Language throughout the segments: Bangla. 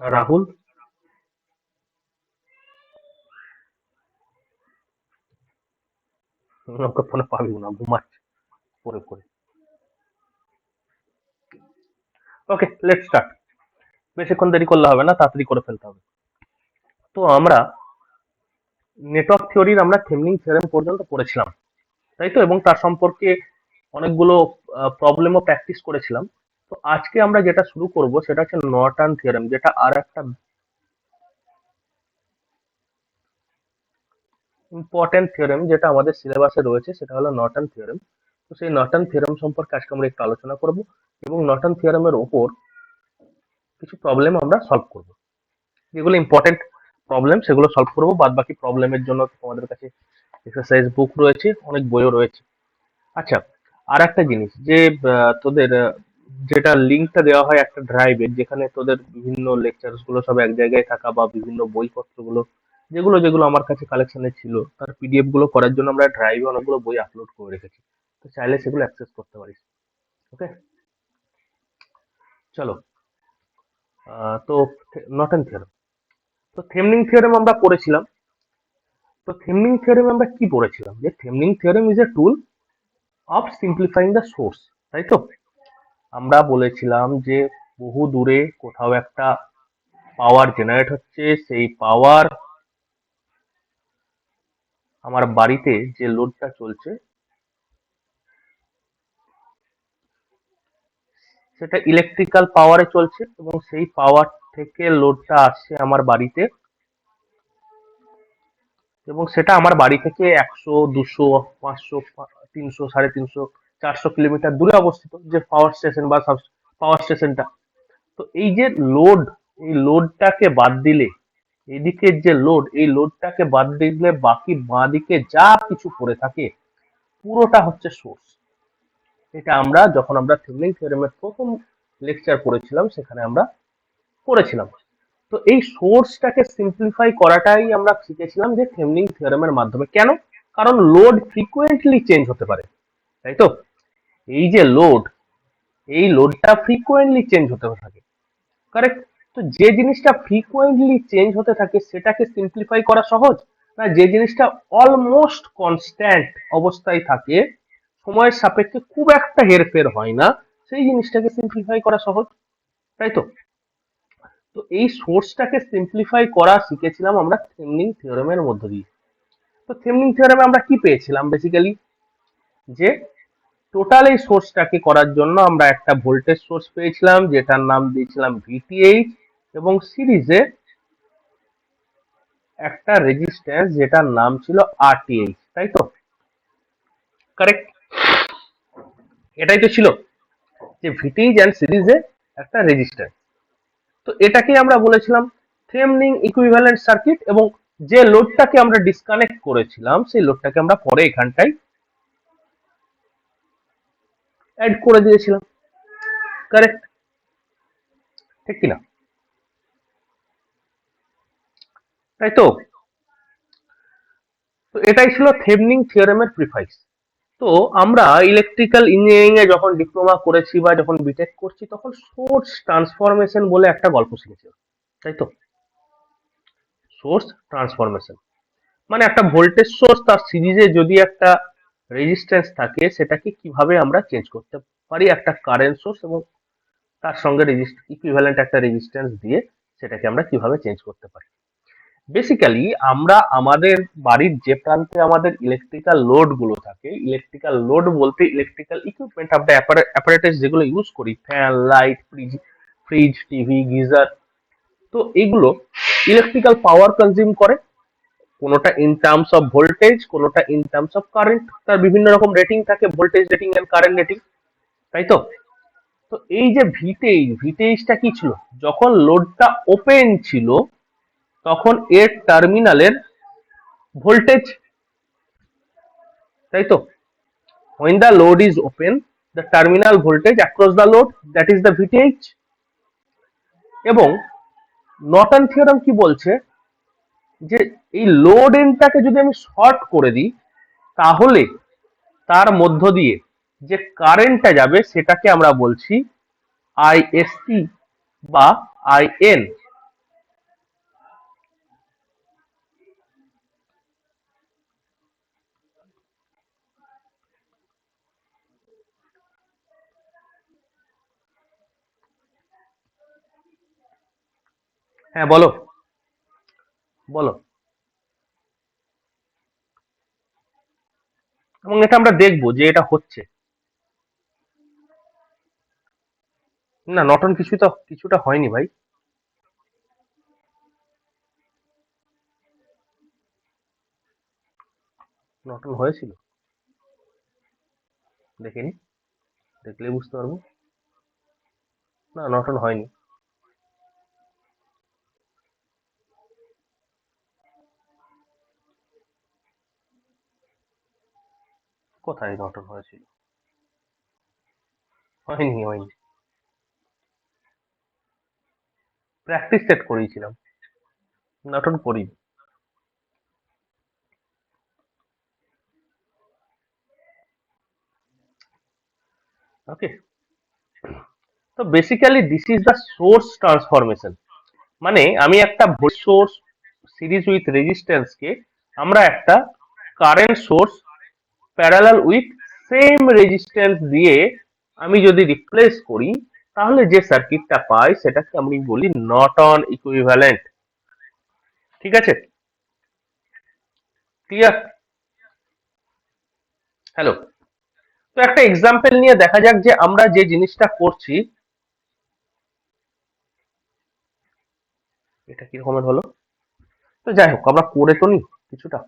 রাহুল, ওকে ফোনে পাবি না, ঘুমাচ্ছে পরে করে। ওকে, লেটস স্টার্ট। বেশিক্ষণ দেরি করলে হবে না, তাড়াতাড়ি করে ফেলতে হবে। তো আমরা নেটওয়ার্ক থিওরির আমরা থেভেনিন থিওরেম পর্যন্ত পড়েছিলাম, তাই তো, এবং তার সম্পর্কে অনেকগুলো প্রবলেমও প্র্যাকটিস করেছিলাম। তো আজকে আমরা যেটা শুরু করব সেটা হচ্ছে নর্টন থিওরেম, যেটা আর একটা ইম্পর্টেন্ট থিওরেম যেটা আমাদের সিলেবাসে রয়েছে, সেটা হলো নর্টন থিওরেম। তো সেই নর্টন থিওরেম সম্পর্কে আজকে আমরা একটু আলোচনা করব, এবং নর্টন থিওরেমের ওপর কিছু প্রবলেম আমরা সলভ করব। যেগুলো ইম্পর্টেন্ট প্রবলেম সেগুলো সলভ করব, বাদ বাকি প্রবলেমের জন্য তোমাদের কাছে এক্সারসাইজ বুক রয়েছে, অনেক বইও রয়েছে। আচ্ছা, আর একটা জিনিস যে তোদের যেটা লিঙ্কটা দেওয়া হয় একটা ড্রাইভে, যেখানে তোদের বিভিন্ন লেকচারস গুলো সব এক জায়গায় থাকা, বা বিভিন্ন বইপত্র গুলো যেগুলো যেগুলো আমার কাছে কালেকশনে ছিল, তার পিডিএফ গুলো করার জন্য আমরা ড্রাইভে অনেকগুলো বই আপলোড করে রেখেছি। তো চাইলে সেগুলো অ্যাক্সেস করতে পারিস। ওকে, চলো। তো নর্টন থিওরেম, তো থেভেনিন থিওরেম আমরা পড়েছিলাম। তো থেভেনিন থিওরেম আমরা কি পড়েছিলাম, যে Thevenin theorem is a tool of simplifying the source, তাই তো। আমরা বলেছিলাম যে বহু দূরে কোথাও একটা পাওয়ার জেনারেট হচ্ছে, সেই পাওয়ার আমার বাড়িতে যে লোডটা চলছে সেটা ইলেকট্রিক্যাল পাওয়ারে চলছে, এবং সেই পাওয়ার থেকে লোডটা আসছে আমার বাড়িতে, এবং সেটা আমার বাড়ি থেকে 100, 200, 500, 300, 350, 400 কিলোমিটার দূরে অবস্থিত যে পাওয়ার স্টেশন বা পাওয়ার স্টেশনটা। তো এই যে লোড, এই লোডটাকে বাদ দিলে, এদিকের যে লোড, এই লোডটাকে বাদ দিলে বাকি বাঁ দিকে যা কিছু পড়ে থাকে পুরোটা হচ্ছে সোর্স। এটা আমরা যখন আমরা থেভেনিন থিওরেমের প্রথম লেকচার পড়েছিলাম সেখানে আমরা পড়েছিলাম। তো এই সোর্সটাকে সিম্পলিফাই করাটাই আমরা শিখেছিলাম যে থেভেনিন থিওরেমের মাধ্যমে। কেন? কারণ লোড ফ্রিকোয়েন্টলি চেঞ্জ হতে পারে, তাই তো। এই যে লোড, এই লোডটা ফ্রিকোয়েন্টলি চেঞ্জ হতে থাকে, কারেক্ট। তো যে জিনিসটা ফ্রিকোয়েন্টলি চেঞ্জ হতে থাকে সেটাকে সিম্পলিফাই করা সহজ, না যে জিনিসটা অলমোস্ট কনস্ট্যান্ট অবস্থায় থাকে, সময়ের সাপেক্ষে খুব একটা হেরফের হয় না, সেই জিনিসটাকে সিম্পলিফাই করা সহজ, তাই তো। তো এই সোর্সটাকে সিম্পলিফাই করা শিখেছিলাম আমরা থেভেনিন থিওরেমের মধ্য দিয়ে। তো থেভেনিন থিওরেমে আমরা কি পেয়েছিলাম বেসিক্যালি, যে টোটাল এই সোর্সটাকে করার জন্য আমরা একটা ভোল্টেজ সোর্স পেয়েছিলাম যেটার নাম দিয়েছিলাম ভিটিএইচ, এবং সিরিজে একটা রেজিস্ট্যান্স যেটার নাম ছিল আরটিএইচ, তাই তো, কারেক্ট। এটাই তো ছিল যে ভিটিএইচ এন্ড সিরিজে একটা রেজিস্ট্যান্স। তো এটাকে আমরা বলেছিলাম থেভেনিন ইকুইভ্যালেন্ট সার্কিট, এবং যে লোডটাকে আমরা ডিসকানেক্ট করেছিলাম সেই লোডটাকে আমরা পরে এখানটায় অ্যাড করে দিয়েছিলাম, কারেক্ট, ঠিক কিনা, তাই তো। তো এটাই ছিল থেভেনিন থিওরেমের প্রিফাইস। তো আমরা ইলেকট্রিক্যাল ইঞ্জিনিয়ারিং এ যখন ডিপ্লোমা করেছি বা যখন বিটেক করছি তখন সোর্স ট্রান্সফরমেশন বলে একটা গল্প শিখেছি, তাই তো। সোর্স ট্রান্সফরমেশন মানে একটা ভোল্টেজ সোর্স তার সিরিজে যদি একটা রেজিস্ট্যান্স থাকে সেটাকে কিভাবে আমরা চেঞ্জ করতে পারি একটা কারেন্ট সোর্স, এবং তার সঙ্গে ইকুইভ্যালেন্ট একটা রেজিস্ট্যান্স দিয়ে সেটাকে আমরা কিভাবে চেঞ্জ করতে পারি। বেসিক্যালি আমরা আমাদের বাড়ির যে প্রান্তে আমাদের ইলেকট্রিক্যাল লোড গুলো থাকে, ইলেকট্রিক্যাল লোড বলতে ইলেকট্রিক্যাল ইকুইপমেন্ট, আমরা অ্যাপারেটাস যেগুলো ইউজ করি, fan, light, fridge, TV, geyser, তো এগুলো ইলেকট্রিক্যাল পাওয়ার কনজিউম করে, কোনোটা ইন টার্মস অফ ভোল্টেজ, কোনোটা ইন টার্মস অফ কারেন্ট, তার বিভিন্ন রকম রেটিং থাকে, voltage rating and current rating, তাই তো। তো এই যে ভিটেজটা কি ছিল, যখন লোডটা ওপেন ছিল তখন এর টার্মিনালের ভোল্টেজ, তাই তো। when the load is open, the terminal voltage across the load, that is the VTH। এবং নর্টন থিওরেম কি বলছে, যে এই লোড এন্ডটাকে যদি আমি শর্ট করে দিই তাহলে তার মধ্য দিয়ে যে কারেন্টটা যাবে সেটাকে আমরা বলছি আইএসসি বা আইএন। হ্যাঁ বলো, বলো। এবং এটা আমরা দেখবো যে এটা হচ্ছে। না, নটন কিছুটা হয়নি ভাই। নটন হয়েছিল, দেখিনি, দেখলেই বুঝতে পারবো। না, নটন হয়নি। কোথায় নটন হয়েছিল? হয়নি, হয়নি। প্র্যাকটিস সেট করিয়েছিলাম, নটন করিনি। ওকে। তো basically this is the source transformation. মানে আমি একটা সোর্স সিরিজ উইথ রেজিস্ট্যান্স কে আমরা একটা current source parallel with same resistance দিয়ে আমি যদি রিপ্লেস করি, তাহলে যে সার্কিটটা পাই সেটাকে আমি বলি নর্টন ইকুইভ্যালেন্ট। ঠিক আছে? ক্লিয়ার? হ্যালো। তো একটা এক্সাম্পল নিয়ে দেখা যাক যে আমরা যে জিনিসটা করছি এটা কি রকমের হলো। তো যাই হোক, আমরা করে তো নি কিছুটা।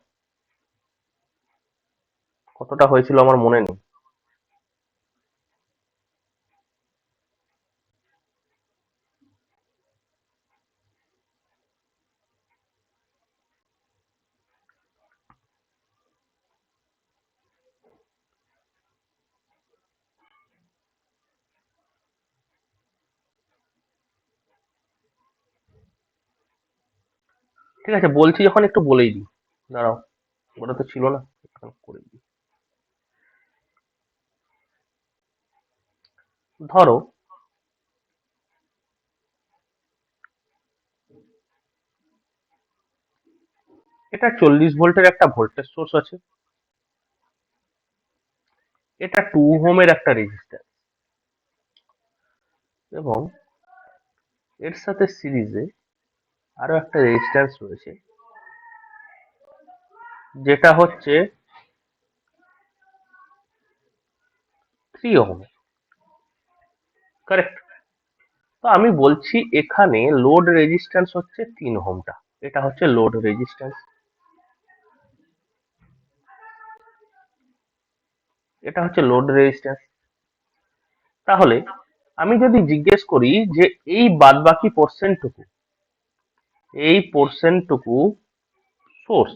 কতটা হয়েছিল আমার মনে নেই। ঠিক আছে, বলছি যখন একটু বলেই দিই। দাঁড়াও, ওটা তো ছিল না, এখন করে দিই। ধরো এটা 40 ভোল্টের একটা ভোল্টেজ সোর্স আছে, এটা 2 ওহমের একটা রেজিস্ট্যান্স, এবং এর সাথে সিরিজে আরো একটা রেজিস্ট্যান্স রয়েছে যেটা হচ্ছে 3 ওহম। কারেক্ট? তো আমি বলছি এখানে লোড রেজিস্ট্যান্স হচ্ছে 3 ওহমটা, এটা হচ্ছে লোড রেজিস্ট্যান্স, এটা হচ্ছে লোড রেজিস্ট্যান্স। তাহলে আমি যদি জিজ্ঞেস করি যে এই বাদবাকি পোর্শনটুকু, এই পোর্শনটুকু সোর্স,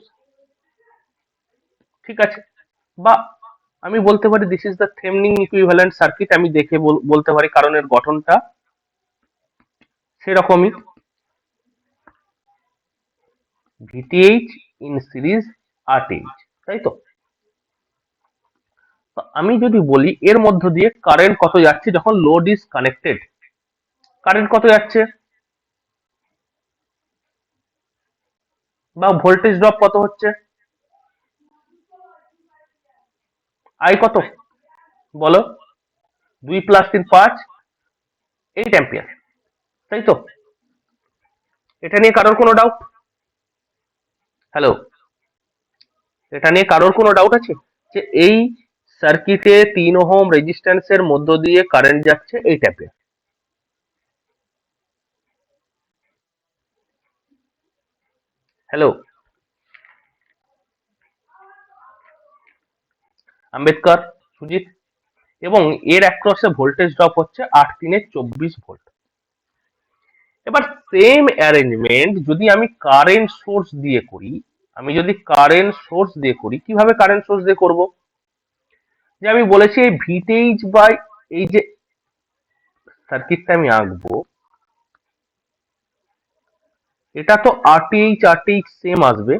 ঠিক আছে? বা আমি বলতে পারি this is the Thevenin equivalent circuit, আমি দেখে বলতে পারি কারণ এর গঠনটা সেরকমই। ভিটিএইচ ইন সিরিজ আরটিএইচ, তাই তো? তো আমি যদি বলি এর মধ্য দিয়ে কারেন্ট কত যাচ্ছে যখন লোড ইজ কানেক্টেড, কারেন্ট কত যাচ্ছে বা ভোল্টেজ ড্রপ কত হচ্ছে, আই কত বলো? 2 + 3 = 5, 8 অ্যাম্পিয়ার, তাই তো? এটা নিয়ে কারোর কোনো ডাউট? হ্যালো, এটা নিয়ে কারোর কোনো ডাউট আছে যে এই সার্কিটে 3 ওহম রেজিস্ট্যান্সের মধ্য দিয়ে কারেন্ট যাচ্ছে 8 অ্যাম্পিয়ার? হ্যালো, আম্বেদকর, সুজিত। এবং এর অ্যাক্রসে ভোল্টেজ ড্রপ হচ্ছে 8×3 = 24 ভোল্ট। এবার সেম অ্যারেঞ্জমেন্ট যদি আমি কারেন্ট সোর্স দিয়ে করি, আমি যদি কারেন্ট সোর্স দিয়ে করি, কিভাবে কারেন্ট সোর্স দিয়ে করব? যে আমি বলেছি এই ভিটেজ বাই, এই যে সার্কিটটা আমি আঁকবো, এটা তো আরটিএইচ আরটিএইচ সেম আসবে।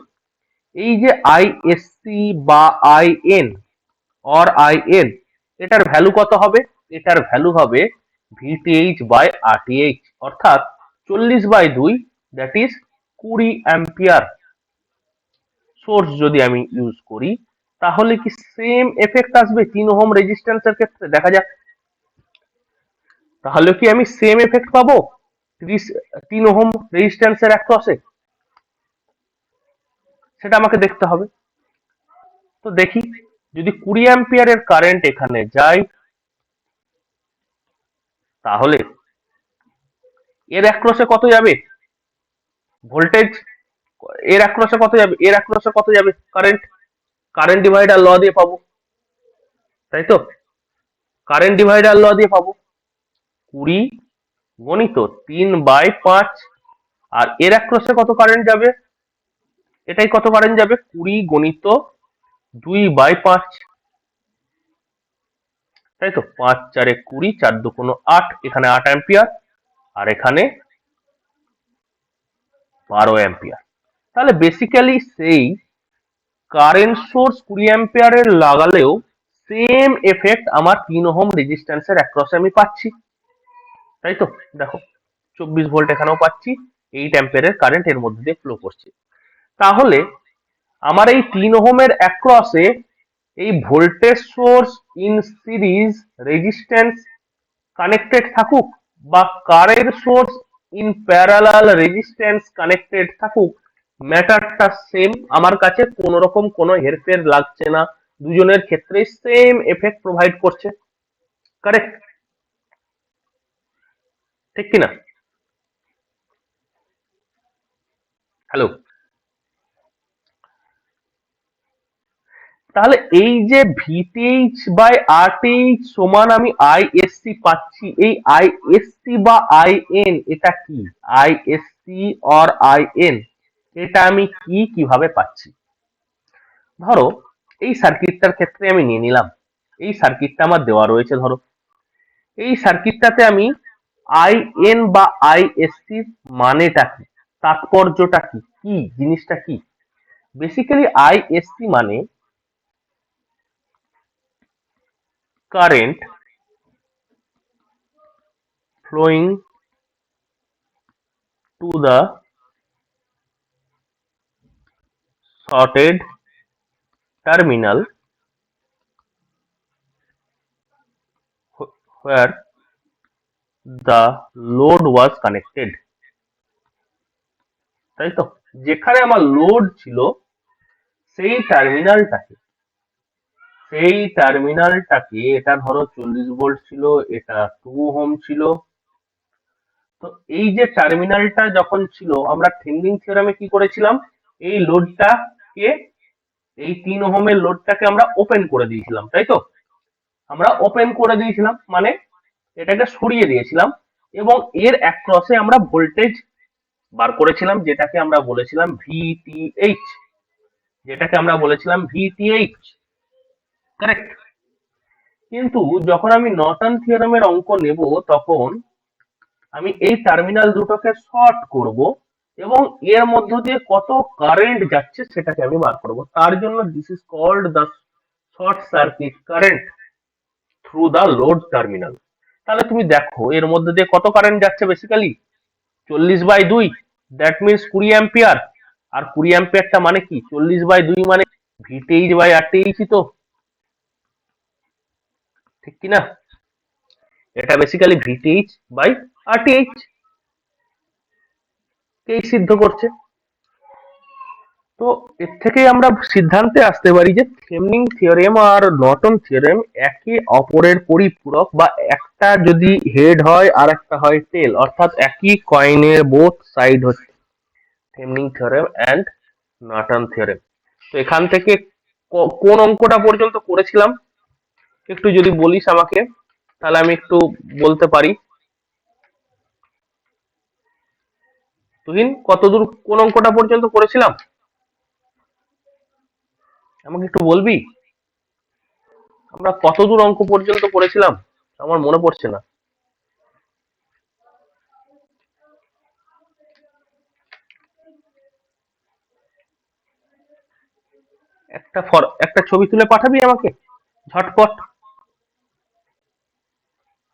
এই যে আইএসসি বা আইএন অর আইএন, এটার ভ্যালু কত হবে? এটার ভ্যালু হবে ভিটিএইচ বাই আরটিএইচ, অর্থাৎ 40/2, দ্যাট ইজ 20 অ্যাম্পিয়ার সোর্স যদি আমি ইউজ করি, তাহলে কি সেম এফেক্ট আসবে 3 ওহম রেজিস্ট্যান্সের ক্ষেত্রে? দেখা যাক, তাহলে কি আমি সেম এফেক্ট পাবো? 3 ওহম রেজিস্ট্যান্সের অ্যাক্রসে, সেটা আমাকে দেখতে হবে। তো দেখি, যদি 20 অ্যাম্পিয়ারের কারেন্ট এখানে যায়, তাহলে এর অ্যাক্রসে কত যাবে ভোল্টেজ, এর অ্যাক্রসে কত যাবে কারেন্ট, কারেন্ট ডিভাইডার ল দিয়ে পাবো, তাই তো? কারেন্ট ডিভাইডার ল দিয়ে পাবো 20 গণিত 3/5, আর এর অ্যাক্রসে কত কারেন্ট যাবে, এটাই কত কারেন্ট যাবে 20 গণিত 2/5, তাই তো? 5 4 20, 4 2 8, এখানে 8 অ্যাম্পিয়ার, আর এখানে 12 অ্যাম্পিয়ার। তাহলে বেসিক্যালি সেই কারেন্ট সোর্স 20 অ্যাম্পিয়ারের লাগালেও সেম এফেক্ট আমার 3 ওহম রেজিস্ট্যান্সের অ্যাক্রসে আমি পাচ্ছি, তাই তো? দেখো, 24 ভোল্ট এখানেও পাচ্ছি, 8 অ্যাম্পিয়ারের কারেন্ট এর মধ্যে দিয়ে ফ্লো করছে। তাহলে আমার এই 3 ওহমের অ্যাক্রসে এই voltage source in series resistance connected থাকুক, বা current source in parallel resistance connected থাকুক, ম্যাটারটা সেম। আমার কাছে কোন রকম কোনো হেরফের লাগছে না, দুজনের ক্ষেত্রে সেম এফেক্ট প্রোভাইড করছে। কারেক্ট? ঠিক কিনা? হ্যালো? তাহলে এই যে ভিটিএইচ বাই আরটিএইচ সমান আমি আইএসসি পাচ্ছি, এই আইএসসি বা আইএন এটা কি, আইএসসি অর আইএন এটা আমি কিভাবে পাচ্ছি? ধরো এই সার্কিটটার ক্ষেত্রে আমি নিয়ে নিলাম, এই সার্কিটটা আমার দেওয়া রয়েছে, ধরো এই সার্কিটটাতে আমি আইএন বা আইএসসি মানেটা কি, তাৎপর্যটা কি, কি জিনিসটা কি? বেসিক্যালি আইএসসি মানে current flowing to the shorted terminal where the load was connected, তাই তো? যেখানে আমার লোড ছিল সেই টার্মিনালটাকে, এটা ধরো 40 ভোল্ট ছিল, এটা 2 ওহম ছিল। তো এই যে টার্মিনালটা যখন ছিল, আমরা থেভেনিন থিওরেমে কি করেছিলাম, এই লোডটাকে, এই 3 ওহমের লোডটাকে আমরা ওপেন করে দিয়েছিলাম, তাই তো? আমরা ওপেন করে দিয়েছিলাম মানে এটাকে সরিয়ে দিয়েছিলাম, এবং এর অ্যাক্রসে আমরা ভোল্টেজ বার করেছিলাম, যেটাকে আমরা বলেছিলাম ভিটিএইচ। কারেক্ট? কিন্তু যখন আমি নর্টন থিওরেমের অঙ্ক নেব, তখন আমি এই টার্মিনাল দুটোকে শর্ট করব, এবং এর মধ্য দিয়ে কত কারেন্ট যাচ্ছে সেটাকে আমি বার করব। তার জন্য this is called the short circuit current through the load terminal. তাহলে তুমি দেখো এর মধ্যে দিয়ে কত কারেন্ট যাচ্ছে, বেসিক্যালি 40/2, দ্যাট মিনস 20 অ্যাম্পিয়ার। আর 20 অ্যাম্পিয়ারটা মানে কি, 40/2 মানে ভিটিএইচ বাই আরটিএইচ, তো ঠিক কিনা? এটা বেসিক্যালি ভিটিএইচ বাই আরটিএইচ কেই সিদ্ধ করছে। তো এর থেকেই আমরা সিদ্ধান্তে আসতে পারি যে থেভেনিন থিওরেম আর নর্টন থিওরেম একে অপরের পরিপূরক, বা একটা যদি হেড হয় আর একটা হয় টেল, অর্থাৎ একই কয়েনের বোথ সাইড হচ্ছে Thevenin theorem and Norton theorem. তো এখান থেকে কোন অঙ্কটা পর্যন্ত করেছিলাম একটু যদি বলিস আমাকে, তাহলে আমি একটু বলতে পারি। তুহিন, কতদূর কোন অঙ্কটা পর্যন্ত করেছিলাম আমাকে একটু বলবি? আমরা কতদূর অঙ্ক পর্যন্ত করেছিলাম আমার মনে পড়ছে না। একটা ছবি তুলে পাঠাবি আমাকে ঝটপট,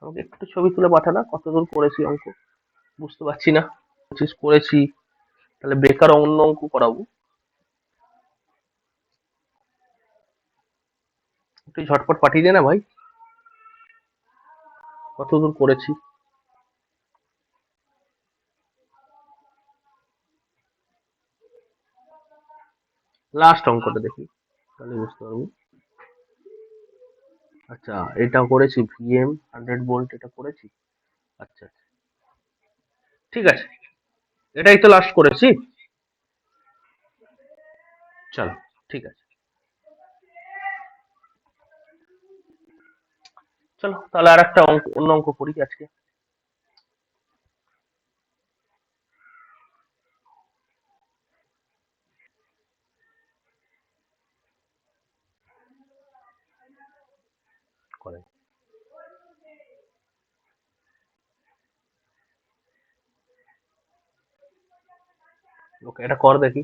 আমাকে একটু ছবি তুলে পাঠানা, কতদূর করেছি অঙ্ক বুঝতে পারছি না। করেছি, তাহলে বেকার অন্য অঙ্ক করাবো। একটু ঝটপট পাঠিয়ে দে না ভাই, কতদূর করেছি। লাস্ট অঙ্কটা দেখি, তাহলে বুঝতে পারবো। আচ্ছা, এটা করেছি ভিএম 100 ভোল্ট, এটা করেছি। আচ্ছা আচ্ছা, ঠিক আছে, এটাই তো লাস্ট করেছি। চলো, ঠিক আছে, চলো তাহলে আর একটা অঙ্ক, অন্য অঙ্ক করি আজকে। করে, ওকে, এটা কর দেখি।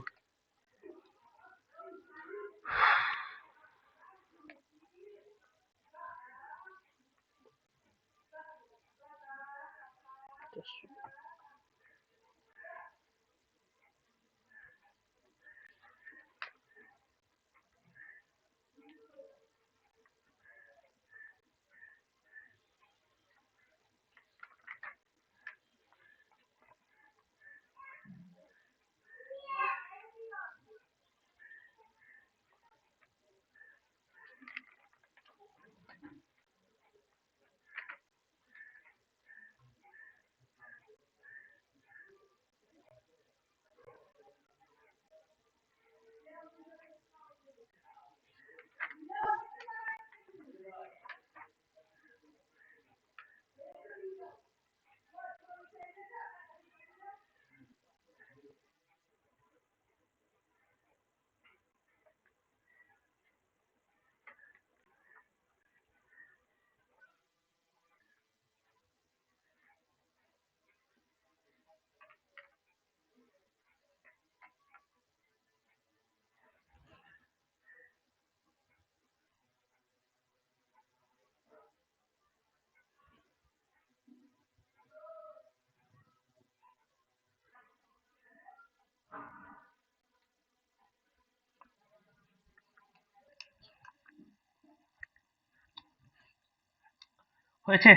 হয়েছে।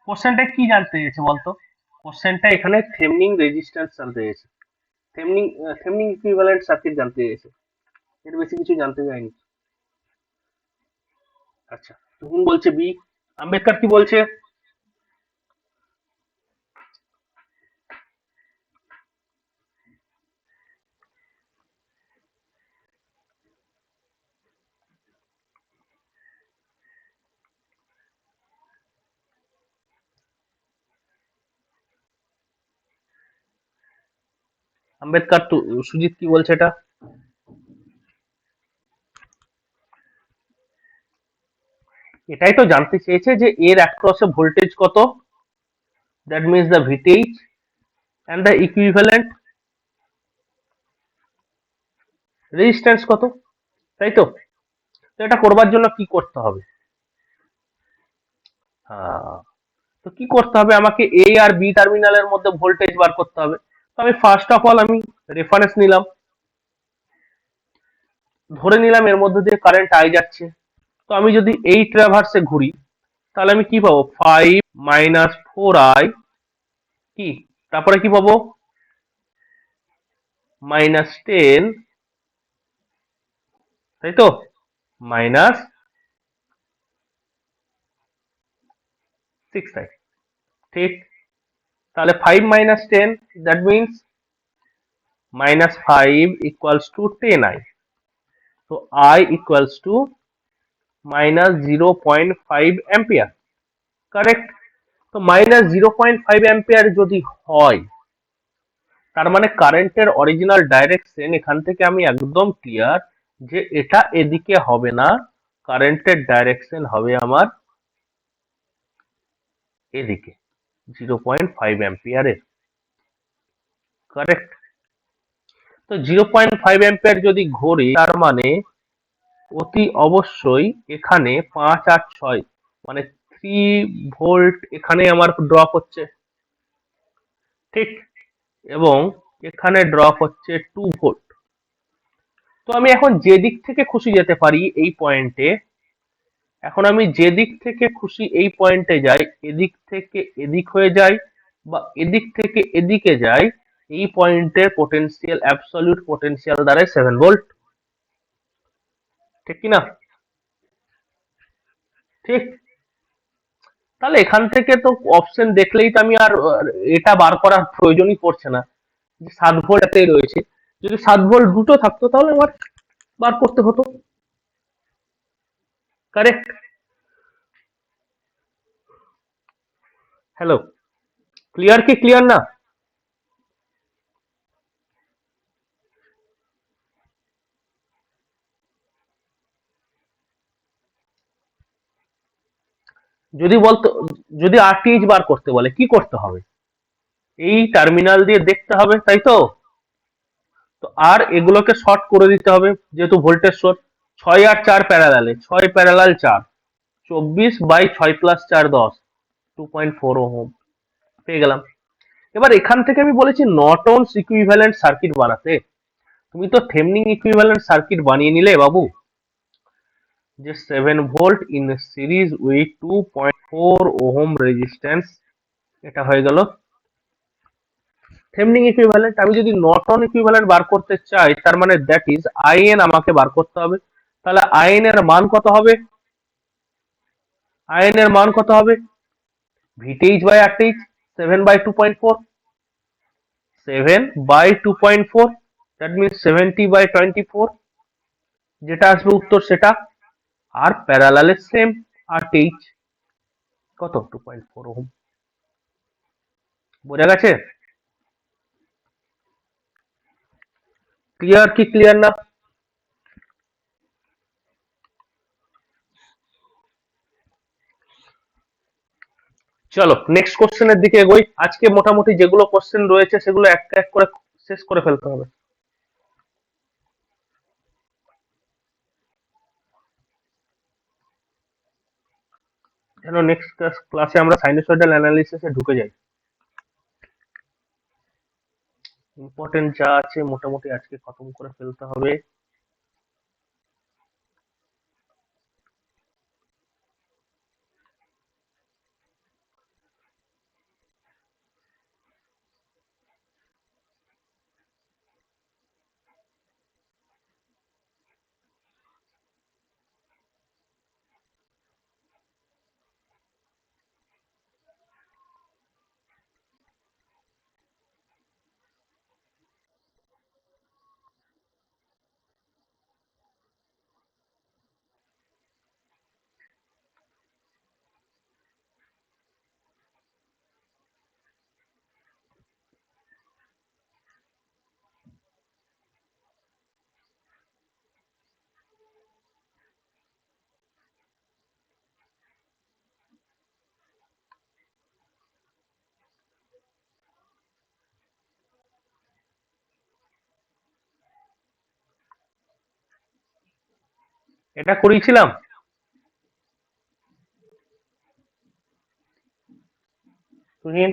কোশ্চেনটা কি জানতে চেয়েছে বলতো? কোশ্চেনটা এখানে থেভনিন রেজিস্ট্যান্স জানতে চেয়েছে, থেভনিন থেভনিন ইকুইভ্যালেন্ট সার্কিট জানতে চেয়েছে, এর বেশি কিছু জানতে চাইনি। আচ্ছা, তুহিন বলছে বি, আম্বেদকর কি বলছে? আম্বেদকর তো, সুজিত কি বলছে এটা? এটাই তো জানতে চেয়েছে যে এর অ্যাক্রসে ভোল্টেজ কত, that means the voltage and the equivalent resistance কত, তাই তো? তো এটা করবার জন্য কি করতে হবে? হ্যাঁ, তো কি করতে হবে, আমাকে এ আর বি টার্মিনালের মধ্যে ভোল্টেজ বার করতে হবে। তো আমি ফার্স্ট অফ অল আমি রেফারেন্স নিলাম, ধরে নিলাম এর মধ্যে দিয়ে কারেন্ট আই যাচ্ছে। তো আমি যদি এই ট্রাভার্সে ঘুরি, তাহলে আমি কি পাবো, 5 - 4i, কি, তারপরে কি পাবো, -10, তাই তো, -6i, ঠিক। তাহলে 5 - 10, that means -5 = 10i, so I equals to -0.5 ampere, correct. তো -0.5 অ্যাম্পিয়ার যদি হয়, তার মানে কারেন্টের অরিজিনাল ডাইরেকশন এখান থেকে আমি একদম ক্লিয়ার যে এটা এদিকে হবে না, কারেন্টের ডাইরেকশন হবে আমার এদিকে, 0.5 অ্যাম্পিয়ারের, কারেক্ট। তো 0.5 অ্যাম্পিয়ার যদি ঘোরে, তার মানে অতি অবশ্যই এখানে 5 আর 6, মানে 3 ভোল্ট এখানে আমার ড্রপ হচ্ছে, ঠিক, এবং এখানে ড্রপ হচ্ছে 2 ভোল্ট। তো আমি এখন যে দিক থেকে খুশি যেতে পারি এই পয়েন্টে, এখন আমি যে দিক থেকে খুশি এই পয়েন্টে যাই, এদিক থেকে এদিক হয়ে যাই বা এদিক থেকে এদিকে যাই, এই পয়েন্টের পোটেনশিয়াল, অ্যাবসলিউট পোটেনশিয়াল দাঁড়ায় 7 ভোল্ট। ঠিক কি না? ঠিক। তাহলে এখান থেকে তো অপশন দেখলেই তো আমি আর এটা বার করার প্রয়োজনই পড়ছে না যে 7 ভোল্ট এতেই রয়েছে। যদি 7 ভোল্ট দুটো থাকতো তাহলে আমার বার করতে হতো। কারেক্ট। হ্যালো, ক্লিয়ার কি ক্লিয়ার না? যদি বলতো, যদি আরটিএইচ বার করতে বলে কি করতে হবে? এই টার্মিনাল দিয়ে দেখতে হবে, তাই তো? তো আর এগুলোকে শর্ট করে দিতে হবে, যেহেতু ভোল্টেজ সোর্স। 6 আর 4 প্যারালালে, 6 প্যারালাল 4, 24/6 + 4 10, 2.4 ওহম পেয়ে গেলাম। এবার এখান থেকে আমি বলেছি নর্টনস ইকুইভ্যালেন্ট সার্কিট বানাতে। তুমি তো থেভনিন ইকুইভ্যালেন্ট সার্কিট বানিয়ে নিলে বাবু, যে 7 volt in series with 2.4 ohm resistance, এটা হয়ে গেল থেভনিন ইকুইভ্যালেন্ট। আমি যদি নর্টন ইকুইভ্যালেন্ট বার করতে চাই, তার মানে দ্যাট ইজ আইএন আমাকে বার করতে হবে। তাহলে আইএন এর মান কত হবে? আইএন এর মান কত হবে? VTH/RTH, 7/2.4, 7/2.4, দ্যাট মিনস 70/24, যেটা আসবে উত্তর সেটা। আর প্যারালালে সেম, RTH কত? 2.4 ওহম। বোঝা গেছে? ক্লিয়ার কি ক্লিয়ার না? চলো নেক্সট কোশ্চেনের দিকে এগোই। আজকে মোটামুটি যেগুলো কোশ্চেন রয়েছে সেগুলো এক এক করে শেষ করে ফেলতে হবে, যেন নেক্সট ক্লাসে আমরা সাইনোসয়েডাল অ্যানালিসিসে ঢুকে যাই। ইম্পর্টেন্ট যা আছে মোটামুটি আজকে খতম করে ফেলতে হবে। এটা করিয়েছিলাম। তুহিন,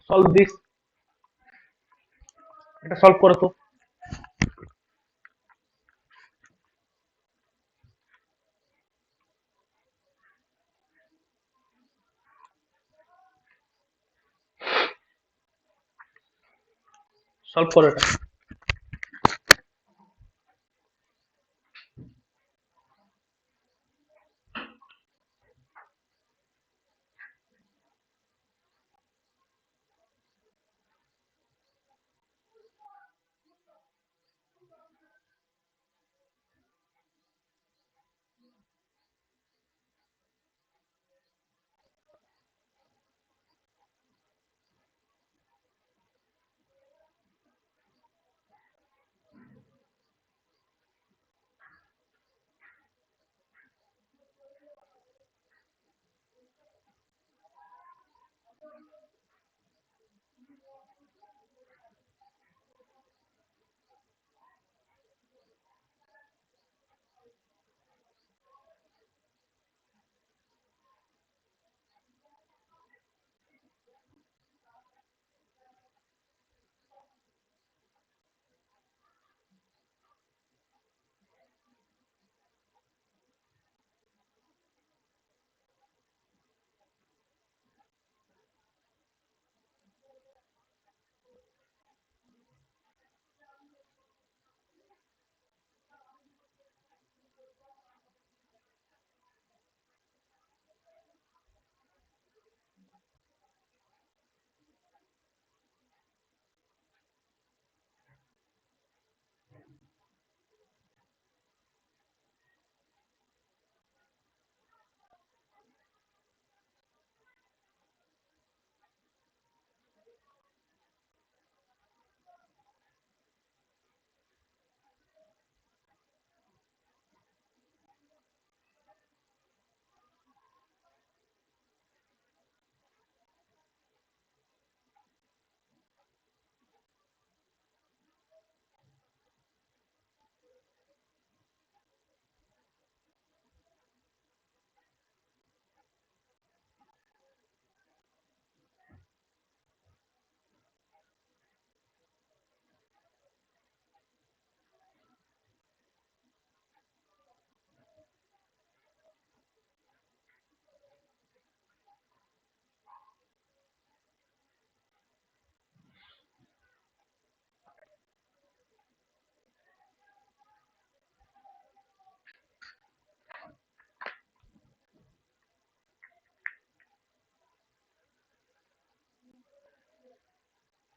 সলভ দিস, এটা সলভ করো তো। সলভ করো এটা।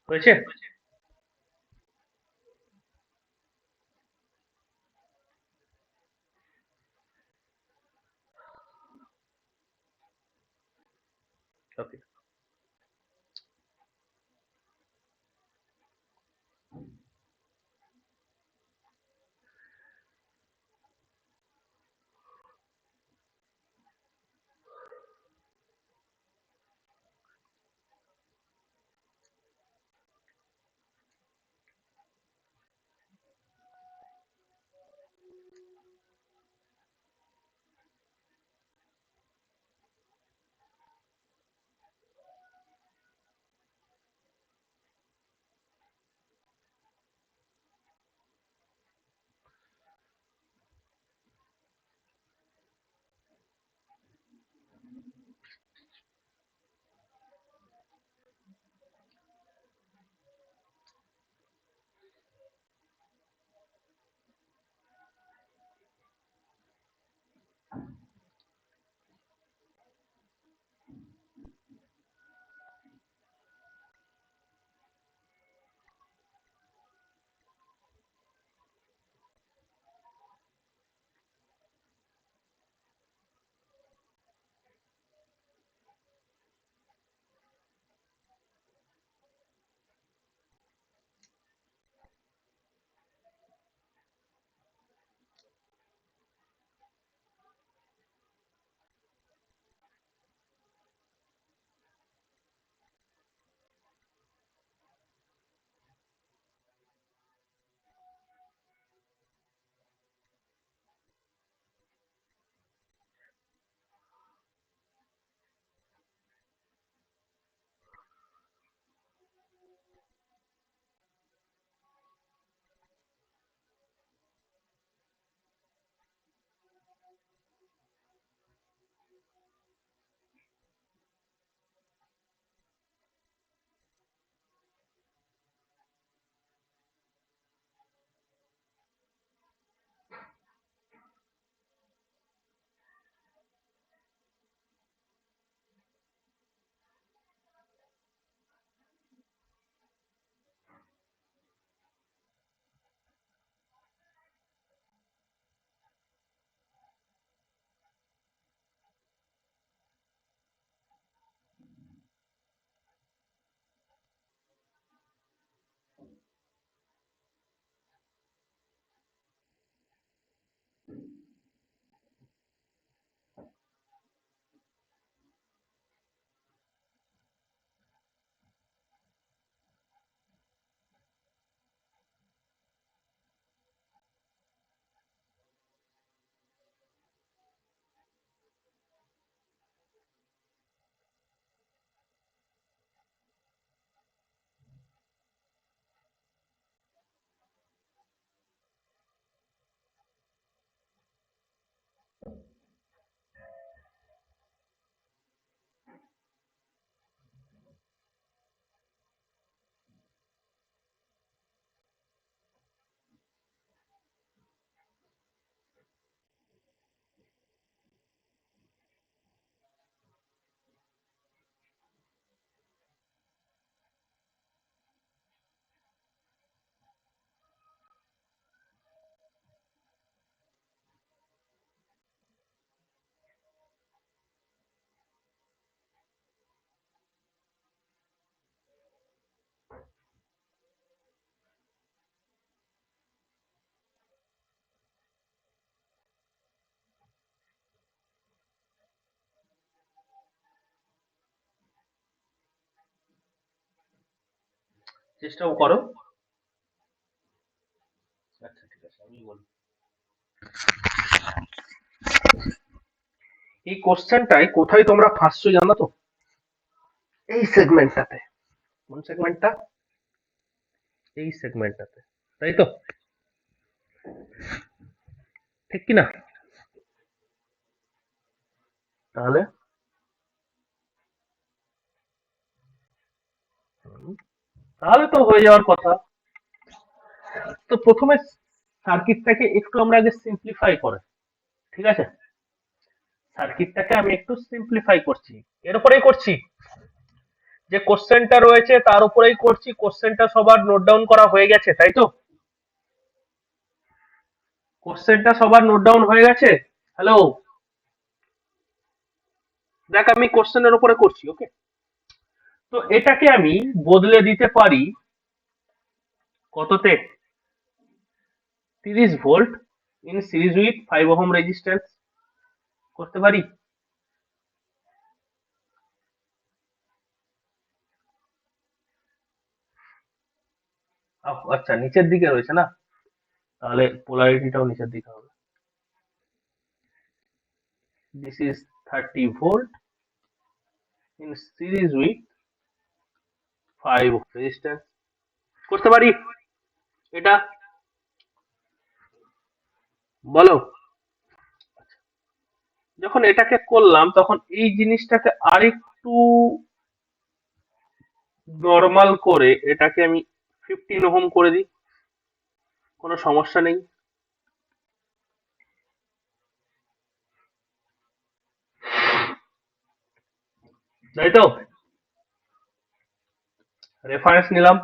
হয়েছে? ওকে। চেষ্টাও করো। আচ্ছা ঠিক আছে, আমি বলি। এই কোশ্চেনটাই কোথায় তোমরা ফাঁসছো জানো তো? এই সেগমেন্টটাতে। কোন সেগমেন্টটা? এই সেগমেন্টটাতে, তাই তো? ঠিক কি না? তাহলে তাহলে তো হয়ে যাওয়ার কথা। তো প্রথমে সার্কিটটাকে একটু আমরা আগে সিম্পলিফাই করে, ঠিক আছে? সার্কিটটাকে আমি একটু সিম্পলিফাই করছি, এর উপরেই করছি। যে কোশ্চেনটা রয়েছে তার উপরেই করছি। কোশ্চেনটা সবার নোট ডাউন করা হয়ে গেছে, তাই তো? কোশ্চেনটা সবার নোট ডাউন হয়ে গেছে? হ্যালো? দেখ, আমি কোশ্চেনের উপরে করছি, ওকে? তো এটাকে আমি বদলে দিতে পারি কততে? 30 volt in series with 5 ohm resistance করতে পারি। আচ্ছা, নিচের দিকে রয়েছে না? তাহলে পোলারিটিটাও নিচের দিকে হবে। This is 30 volt in series with 5 resistance করতে পারি এটা? বলো। যখন এটাকে করলাম তখন এই জিনিসটাকে আরেকটু নর্মাল করে এটাকে আমি 15 ওহম করে দিই, কোনো সমস্যা নেই, তাই তো? রেফারেন্স নিলাম,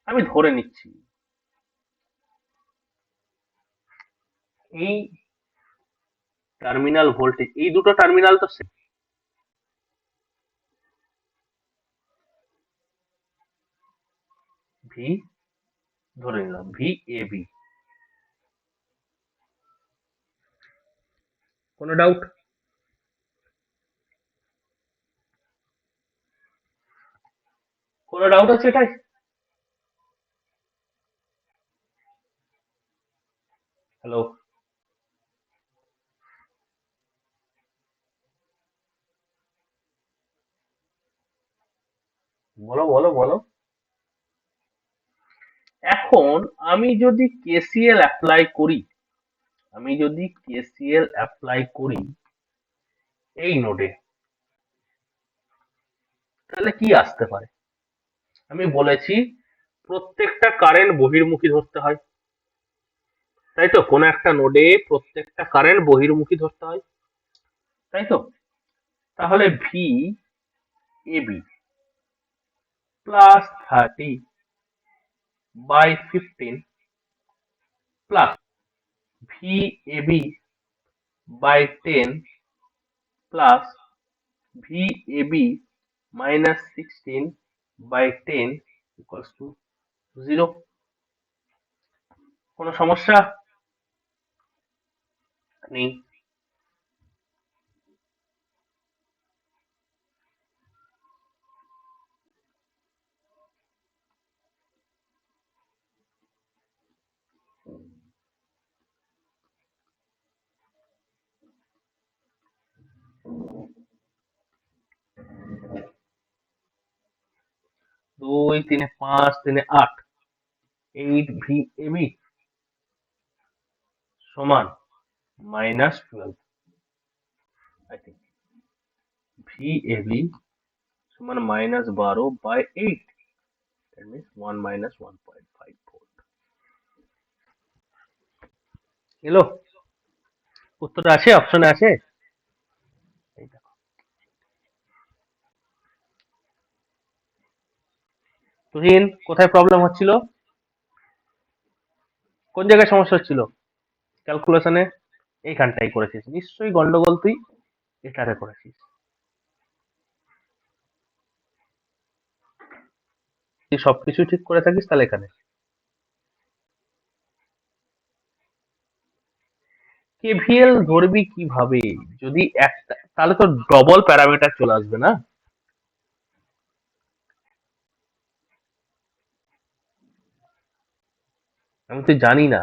আমি ধরে নিচ্ছি এই টার্মিনাল ভোল্টেজ, এই দুটো টার্মিনাল তো ভি, ধরে নিলাম ভি এ বি। কোনো ডাউট? কোনো ডাউট আছে এটাই? হ্যালো? বলো বলো বলো। এখন আমি যদি কেসিএল অ্যাপ্লাই করি, আমি যদি কেসিএল অ্যাপ্লাই করি এই নোডে, তাহলে কি আসতে পারে? আমি বলেছি প্রত্যেকটা কারেন্ট বহির্মুখী ধরতে হয়, তাই তো? কোন একটা নোডে প্রত্যেকটা কারেন্ট বহির্মুখী ধরতে হয়, তাই তো? তাহলে V A B plus 30/15 plus V A B by 10 plus V A B minus 16/10 equals to 0। কোনো সমস্যা নেই? 2 3 5 3 8, 8 ভি এ বি সমান -12, I think V A B সমান -12/8, that means 1 minus 1.5 ভোল্ট। এলো? উত্তরটা আছে, অপশনে আছে। এই দেখো। তুহিন, কোথায় প্রবলেম হচ্ছিল? কোন জায়গায় সমস্যা হচ্ছিল ক্যালকুলেশনে? এইখানটাই করেছিস নিশ্চয়ই গন্ডগোল, তুই এটাতে করেছিস। তুই সবকিছু ঠিক করে থাকিস তাহলে এখানে কেভিএল ধরবি কিভাবে? যদি একটা, তাহলে তো ডবল প্যারামিটার চলে আসবে না? আমি তো জানি না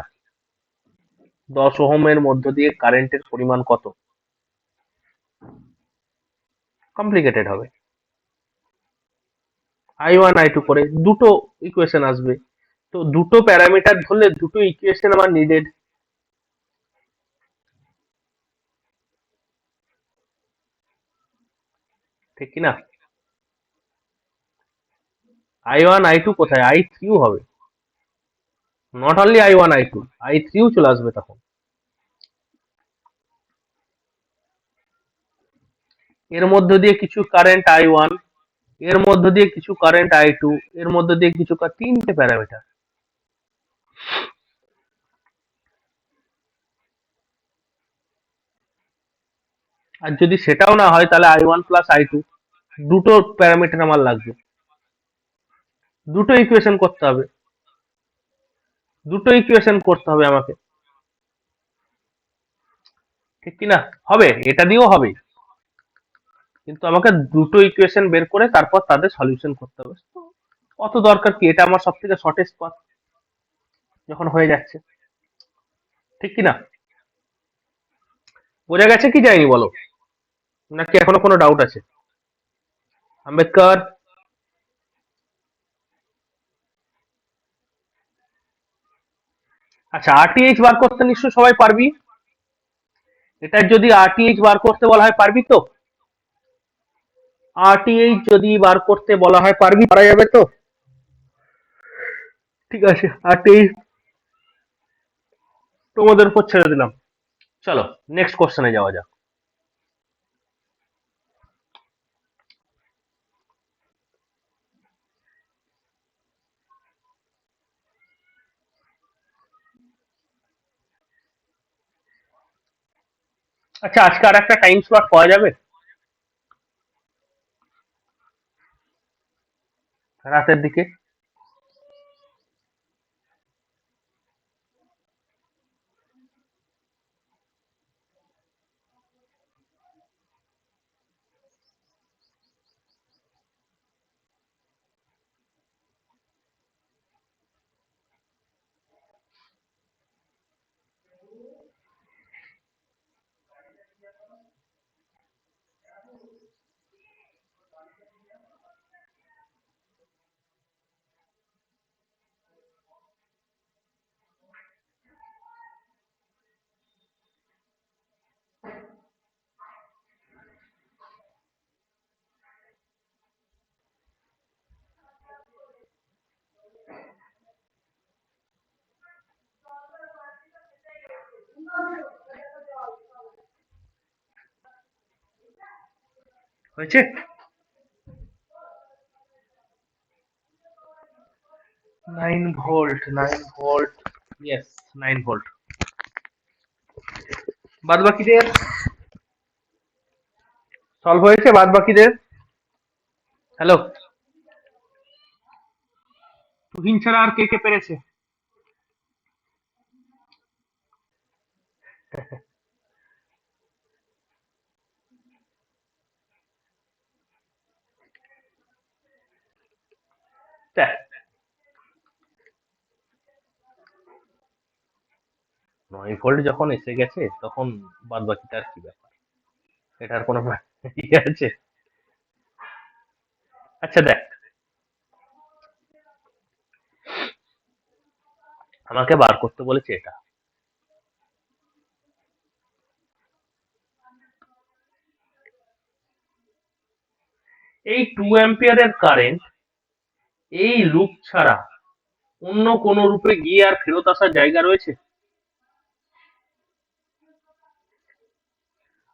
10 ওহমের মধ্য দিয়ে কারেন্টের পরিমাণ কত। কমপ্লিকেটেড হবে। I1 I2 করে দুটো ইকুয়েশন আসবে, তো দুটো প্যারামিটার ধরলে দুটো ইকুয়েশন আমার নিডেড, ঠিক কি না? I1 I2 কোথায়, I3ও হবে, নট অনলি I1 I2, I3ও চলে আসবে তখন। এর মধ্য দিয়ে কিছু কারেন্ট I1, এর মধ্য দিয়ে কিছু কারেন্ট I2, এর মধ্য দিয়ে কিছু তিনটে প্যারামিটার। আর যদি সেটাও না হয় তাহলে I1 + I2, দুটো প্যারামিটার আমার লাগবে, দুটো ইকুয়েশন করতে হবে, দুটো ইকুয়েশন করতে হবে আমাকে, ঠিক কি না? হবে, এটা দিয়েও হবে, কিন্তু আমাকে দুটো ইকুয়েশন বের করে তারপর তাদের সলিউশন করতে হবে। তো অত দরকার কি, এটা আমার সব থেকে শর্টেস্ট পাথ যখন হয়ে যাচ্ছে, ঠিক কি না? বোঝা গেছে কি যায়নি বলো, নাকি এখনো কোনো ডাউট আছে? আম্বেদকর, আচ্ছা RTH বার করতে নিশ্চয় সবাই পারবি, এটার যদি RTH বার করতে বলা হয় পারবি তো? RTH যদি বার করতে বলা হয় পারবি, পারা যাবে তো? ঠিক আছে, RTH তোমাদের উপর ছেড়ে দিলাম। চলো নেক্সট কোশ্চেনে যাওয়া যাক। আচ্ছা আজকে আর একটা টাইম স্লট পাওয়া যাবে রাতের দিকে? হয়েছে? 9 ভোল্ট, 9 ভোল্ট, ইয়েস, 9 ভোল্ট। বাদ বাকিদের সলভ হয়েছে, বাদ বাকিদের? হ্যালো, তুহিন ছাড়া আর কে কে পেরেছে? দেখ, 9 ভোল্ট যখন এসে গেছে তখন বাদ বাকিটা আর কি ব্যাপার, এটার কোনো ইয়ে আছে? আচ্ছা দেখ, আমাকে বার করতে বলেছে এটা, এই 2 অ্যাম্পিয়ারের কারেন্ট এই লুপ ছাড়া অন্য কোনো রূপে গিয়ে আর ফেরত আসার জায়গা রয়েছে?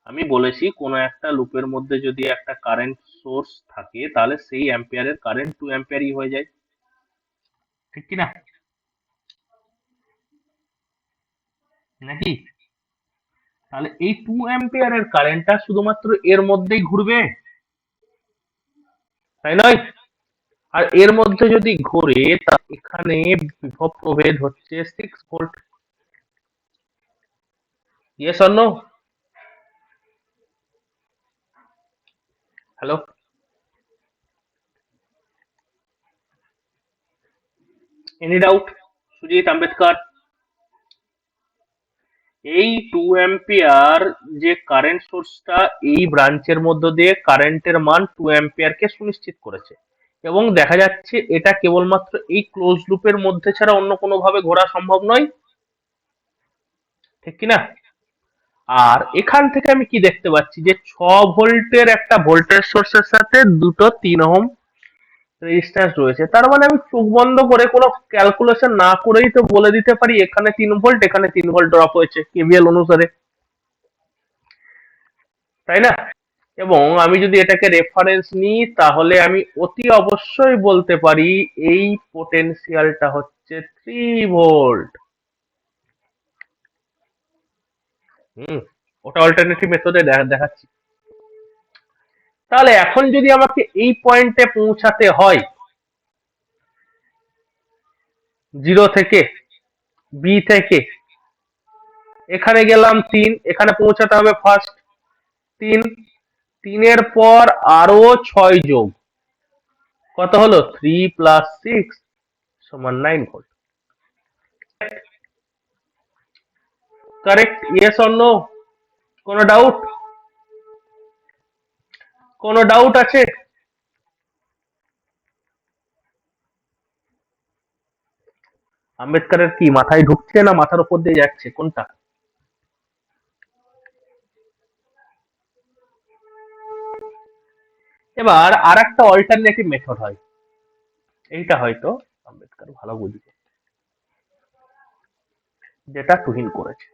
আমি বলেছি কোনো একটা লুপের মধ্যে যদি একটা কারেন্ট সোর্স থাকে তাহলে সেই অ্যাম্পিয়ারের কারেন্ট 2 অ্যাম্পিয়ারই হয়ে যায়, ঠিক কি না? নাকি? তাহলে এই 2 অ্যাম্পিয়ারের কারেন্টটা শুধুমাত্র এর মধ্যেই ঘুরবে, তাই নয়? আর এর মধ্যে যদি ঘোরে তা এখানে বিভব প্রভেদ হচ্ছে 6 volt. Yes or no? Hello, any doubt? Sujit Ambedkar, এই 2 অ্যাম্পিয়ার যে কারেন্ট সোর্সটা এই ব্রাঞ্চের মধ্য দিয়ে কারেন্টের মান 2 অ্যাম্পিয়ারকে সুনিশ্চিত করেছে, এবং দেখা যাচ্ছে এটা কেবলমাত্র এই ক্লোজ লুপের মধ্যে ছাড়া অন্য কোনো ভাবে ঘোরা সম্ভব নয়, ঠিক কিনা? আর এখান থেকে আমি কি দেখতে পাচ্ছি যে 6 ভোল্টের একটা ভোল্টেজ সোর্সের সাথে দুটো 3 ওহম রেজিস্ট্যান্স রয়েছে। তার মানে আমি চোখ বন্ধ করে কোনো ক্যালকুলেশন না করেই তো বলে দিতে পারি এখানে 3 ভোল্ট, এখানে 3 ভোল্ট ড্রপ হয়েছে কেভিএল অনুসারে, তাই না? এবং আমি যদি এটাকে রেফারেন্স নিই তাহলে আমি অতি অবশ্যই বলতে পারি এই পোটেনশিয়ালটা হচ্ছে 3 ভোল্ট। হুম, ওটা অল্টারনেটিভ মেথডে দেখাচ্ছি। তাহলে এখন যদি আমাকে এই পয়েন্টে পৌঁছাতে হয়, 0 থেকে, বি থেকে, এখানে গেলাম 3, এখানে পৌঁছাতে হবে ফার্স্ট 3, 3-এর পর আরো 6 যোগ, কত হলো? 3 + 6 = 9 volt. Correct? Yes or no? কোনো ডাউট? কোনো ডাউট আছে? আম্বেদকরের কি মাথায় ঢুকছে না মাথার উপর দিয়ে যাচ্ছে, কোনটা? এবার আর একটা অল্টারনেটিভ মেথড হয়, এইটা হয়তো আম্বেদকর ভালো বুঝবে, যেটা তুহিন করেছে।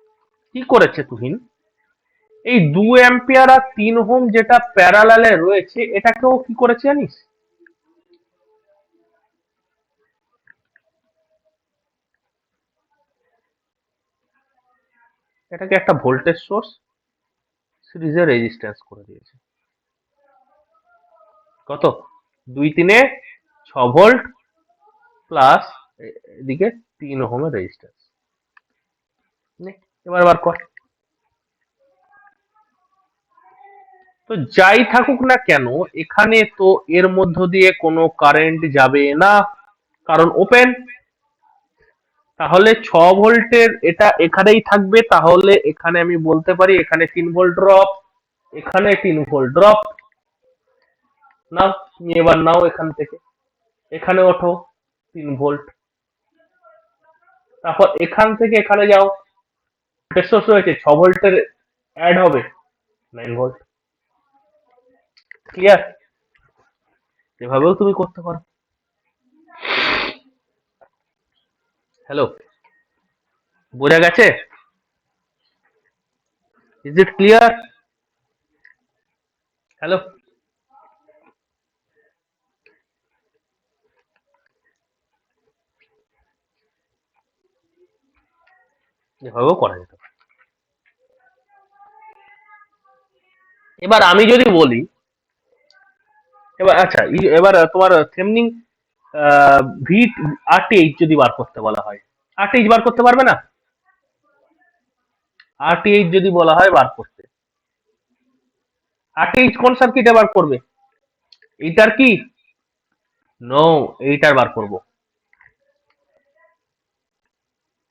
কি করেছে তুহিন? এই 2 অ্যাম্পিয়ার আর 3 ওহম যেটা প্যারালালে রয়েছে এটাকেও কি করেছে জানিস? এটাকে একটা ভোল্টেজ সোর্স সিরিজে রেজিস্ট্যান্স করে দিয়েছে। কত? 2 3-এ 6 ভোল্ট প্লাস এদিকে 3 ওহমের রেজিস্ট্যান্স। এবার বার কর। তো যাই থাকুক না কেন, এখানে তো এর মধ্য দিয়ে কোনো কারেন্ট যাবে না, কারণ ওপেন। তাহলে 6 ভোল্টের এটা এখানেই থাকবে, তাহলে এখানে আমি বলতে পারি এখানে 3 ভোল্ট ড্রপ, এখানে 3 ভোল্ট ড্রপ। নাও, তুমি এবার নাও এখান থেকে, এখানে ওঠো 3 ভোল্ট, তারপর এখান থেকে এখানে যাও, ভোল্টেজ সোর্স রয়েছে 6 ভোল্টের অ্যাড হবে 9 ভোল্ট। ক্লিয়ার? এভাবেও তুমি করতে পারো। হ্যালো, বোঝা গেছে? Is it clear? হ্যালো, এভাবেও করা যেতে পারে। এবার আমি যদি বলি, এবার আচ্ছা, এবার তোমার থেমনিং ভি আরটিএইচ যদি বার করতে বলা হয়, আরটিএইচ বার করতে পারবে না? আরটিএইচ যদি বলা হয় বার করতে, আরটিএইচ কোন সার্কিটে বার করবে? এইটার কি? নো, এইটার বার করব,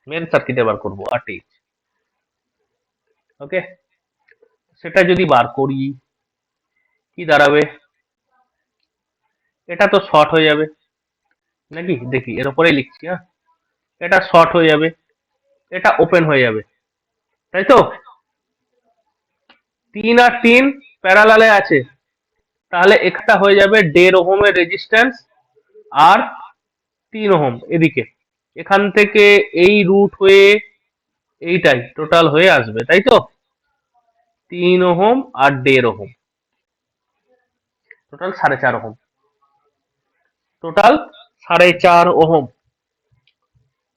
মেন সার্কিটে বার করব আরটিএইচ। ওকে, সেটা যদি বার করি কি দাঁড়াবে? এটা তো শর্ট হয়ে যাবে নাকি? দেখি এর উপরেই লিখছি, হ্যাঁ, এটা শর্ট হয়ে যাবে, এটা ওপেন হয়ে যাবে, তাই তো? 3 আর 3 প্যারালালে আছে, তাহলে একটা হয়ে যাবে 1.5 ওহমের রেজিস্ট্যান্স, আর 3 ওহম এদিকে, এখান থেকে এই রুট হয়ে এইটাই টোটাল হয়ে আসবে, তাই তো? 3 ওহম আর 1.5 ohm, total 4.5 ohm, total 4.5 ohm.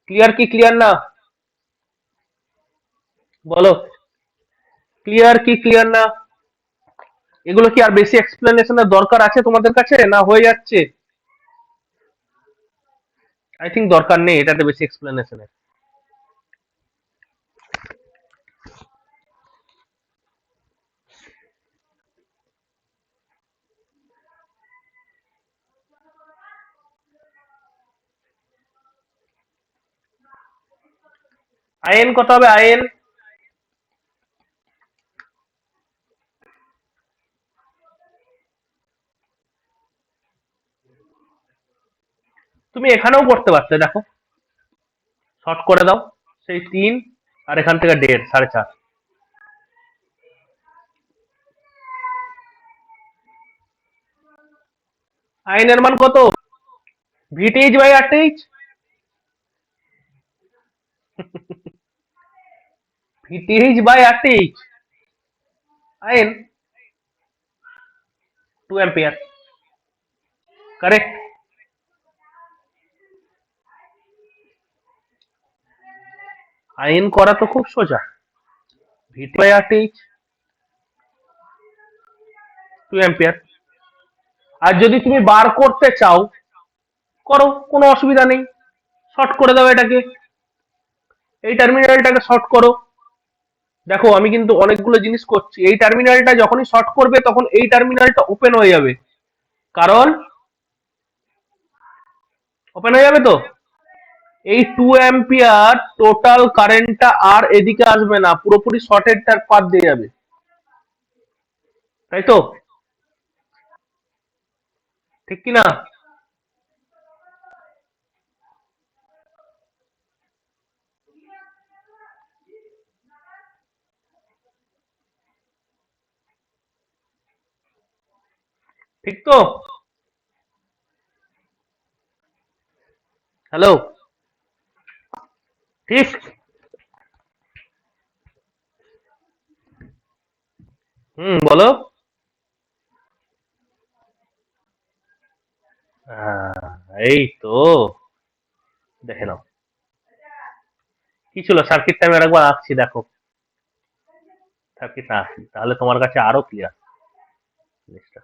Clear কি ক্লিয়ার না? বলো, ক্লিয়ার কি ক্লিয়ার না? এগুলো কি আর বেশি এক্সপ্লেনেশনের দরকার আছে তোমাদের কাছে, না হয়ে যাচ্ছে? আই থিঙ্ক দরকার নেই এটাতে বেশি এক্সপ্লেনেশনের। আইএন কত হবে আইএন? তুমি এখানেও করতে পারতে, দেখো শর্ট করে দাও, সেই 3 আর এখান থেকে 1.5 4.5। আইএন এর মান কত? VTH by RTH. VTH by RTH IN 2 ampere. Correct. IN করা তো খুব সোজা। ভিটি বাই আরটিএইচ 2 অ্যাম্পিয়ার। আর যদি তুমি বার করতে চাও, করো, কোনো অসুবিধা নেই। শর্ট করে দাও এটাকে, এই টার্মিনালটাকে শর্ট করো। দেখো আমি কিন্তু অনেকগুলো জিনিস করছি। এই টার্মিনালটা যখনই শর্ট করবে তখন এই টার্মিনালটা ওপেন হয়ে যাবে, কারণ ওপেন হয়ে যাবে তো এই 2 অ্যাম্পিয়ার টোটাল কারেন্টটা আর এদিকে আসবে না, পুরোপুরি শর্টের টার পাত দিয়ে যাবে, তাই তো? ঠিক কি না? ঠিক তো? হ্যালো? ঠিক। বলো। আহ, এই তো, দেখে নাও কি ছিল সার্কিটটা, আমি আরেকবার আঁকছি, দেখো সার্কিটটা আঁকছি, তাহলে তোমার কাছে আরো ক্লিয়ার জিনিসটা।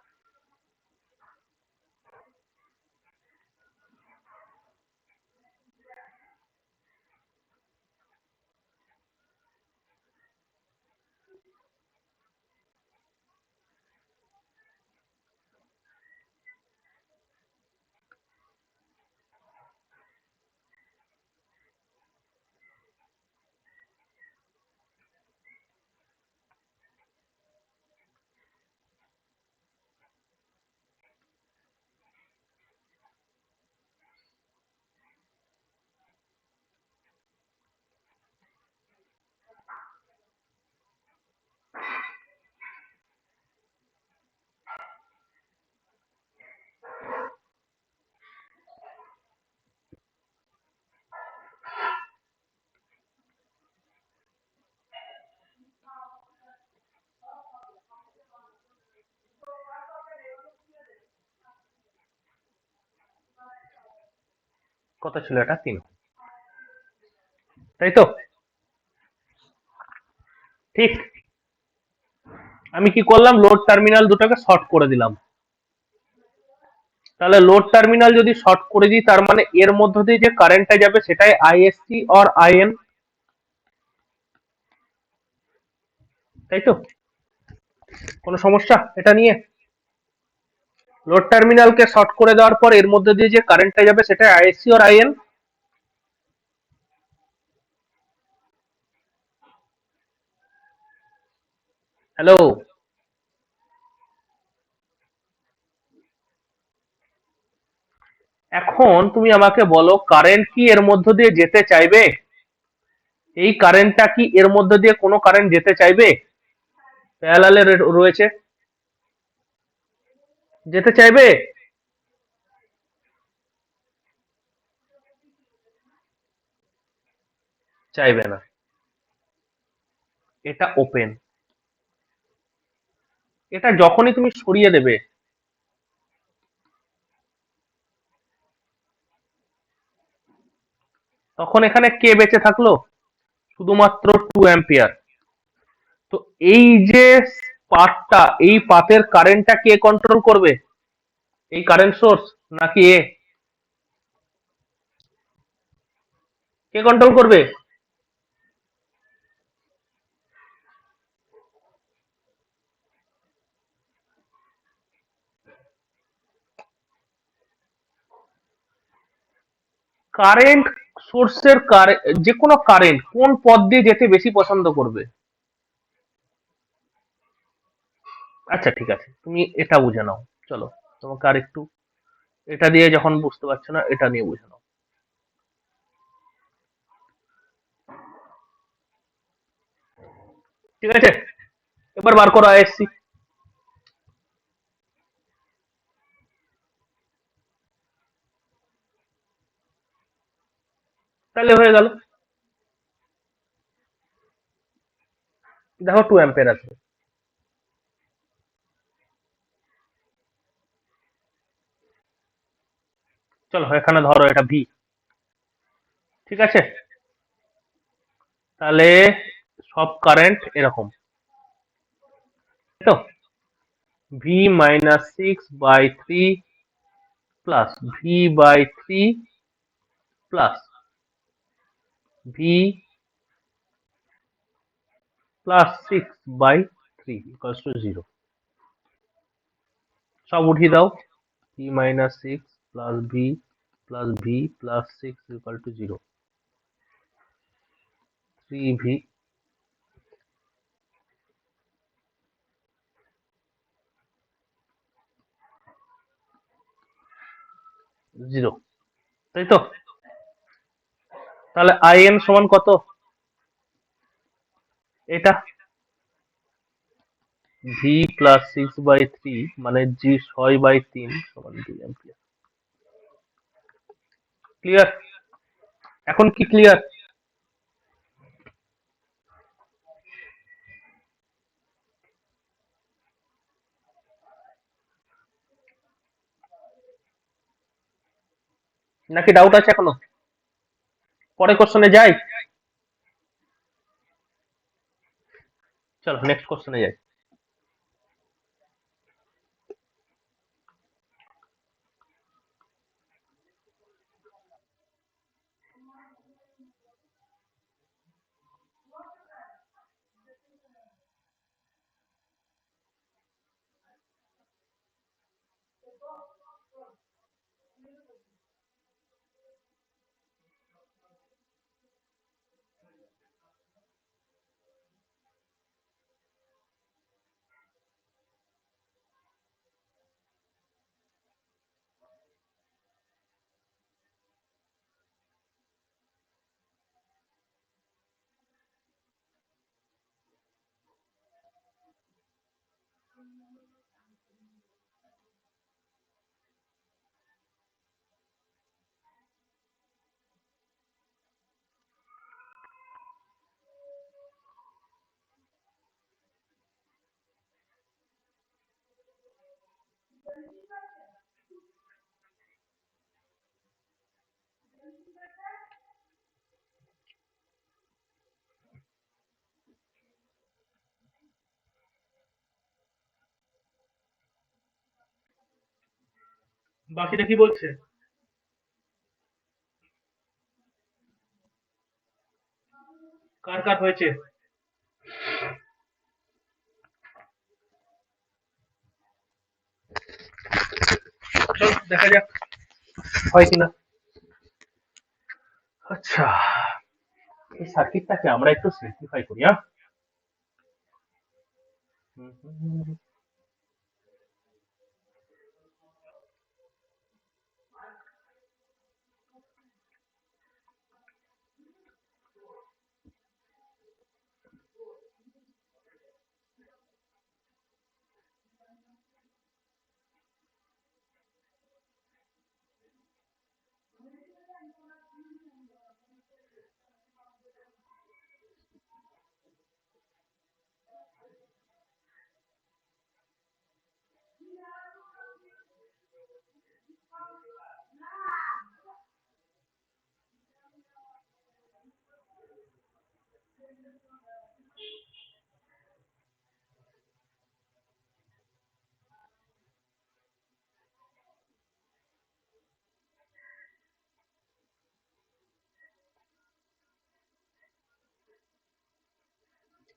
কত ছিল এটা? 3, তাই তো? ঠিক। আমি কি করলাম, লোড টার্মিনাল দুটাকে শর্ট করে দিলাম। তাহলে লোড টার্মিনাল যদি শর্ট করে দিই, তার মানে এর মধ্য দিয়ে যে কারেন্টটা যাবে সেটাই আইএসসি অর আইএন, তাই তো? কোনো সমস্যা এটা নিয়ে? লোড টার্মিনালকে শর্ট করে দেওয়ার পর এর মধ্যে দিয়ে যে কারেন্টটা যাবে সেটাই আইএসসি অর আইএন। হ্যালো? এখন তুমি আমাকে বলো, কারেন্ট কি এর মধ্য দিয়ে যেতে চাইবে? এই কারেন্টটা কি এর মধ্য দিয়ে কোনো কারেন্ট যেতে চাইবে? প্যারালালে রয়েছে, যেতে চাইবে? চাইবে না। এটা ওপেন। এটা যখনই তুমি সরিয়ে দেবে, তখন এখানে কে বেঁচে থাকলো? শুধুমাত্র 2 অ্যাম্পিয়ার। তো এই যে পাথটা, এই পাথের কারেন্টটা কে কন্ট্রোল করবে? এই কারেন্ট সোর্স নাকি এ? কে কন্ট্রোল করবে? কারেন্ট সোর্সের যে কোনো কারেন্ট কোন পথ দিয়ে যেতে বেশি পছন্দ করবে? আচ্ছা ঠিক আছে, তুমি এটা বুঝে নাও। চলো, তোমাকে আর একটু, এটা দিয়ে যখন বুঝতে পারছো না, এটা নিয়ে বুঝে নাও। ঠিক আছে, এবার বার করো আইএসসি। তাহলে হয়ে গেল। দেখো 2 অ্যাম্পিয়ার আছে। চলো এখানে ধরো এটা ভি। ঠিক আছে, তাহলে সব কারেন্ট এরকম, তাই তো? V-6/3 plus V/3 plus V plus 6/3 equals to 0। সব উঠিয়ে দাও। V-6 plus V plus 6 equal to 0। 3V 0, তাই তো? তাহলে IN সমান কত? এটা V প্লাস 6/3 মানে জি 6/3 সমান 2 অ্যাম্পিয়ার। ক্লিয়ার? এখন কি ক্লিয়ার? নাকি ডাউট আছে এখনো? পরে কোশ্চেনে যাই। চলো নেক্সট কোশ্চেনে যাই। বাকিটা কি বলছে? কার কার হয়েছে? চল দেখা যাক হয় কিনা। আচ্ছা, এই সার্কিটটাকে আমরা একটু সিম্পলিফাই করি। হ্যাঁ,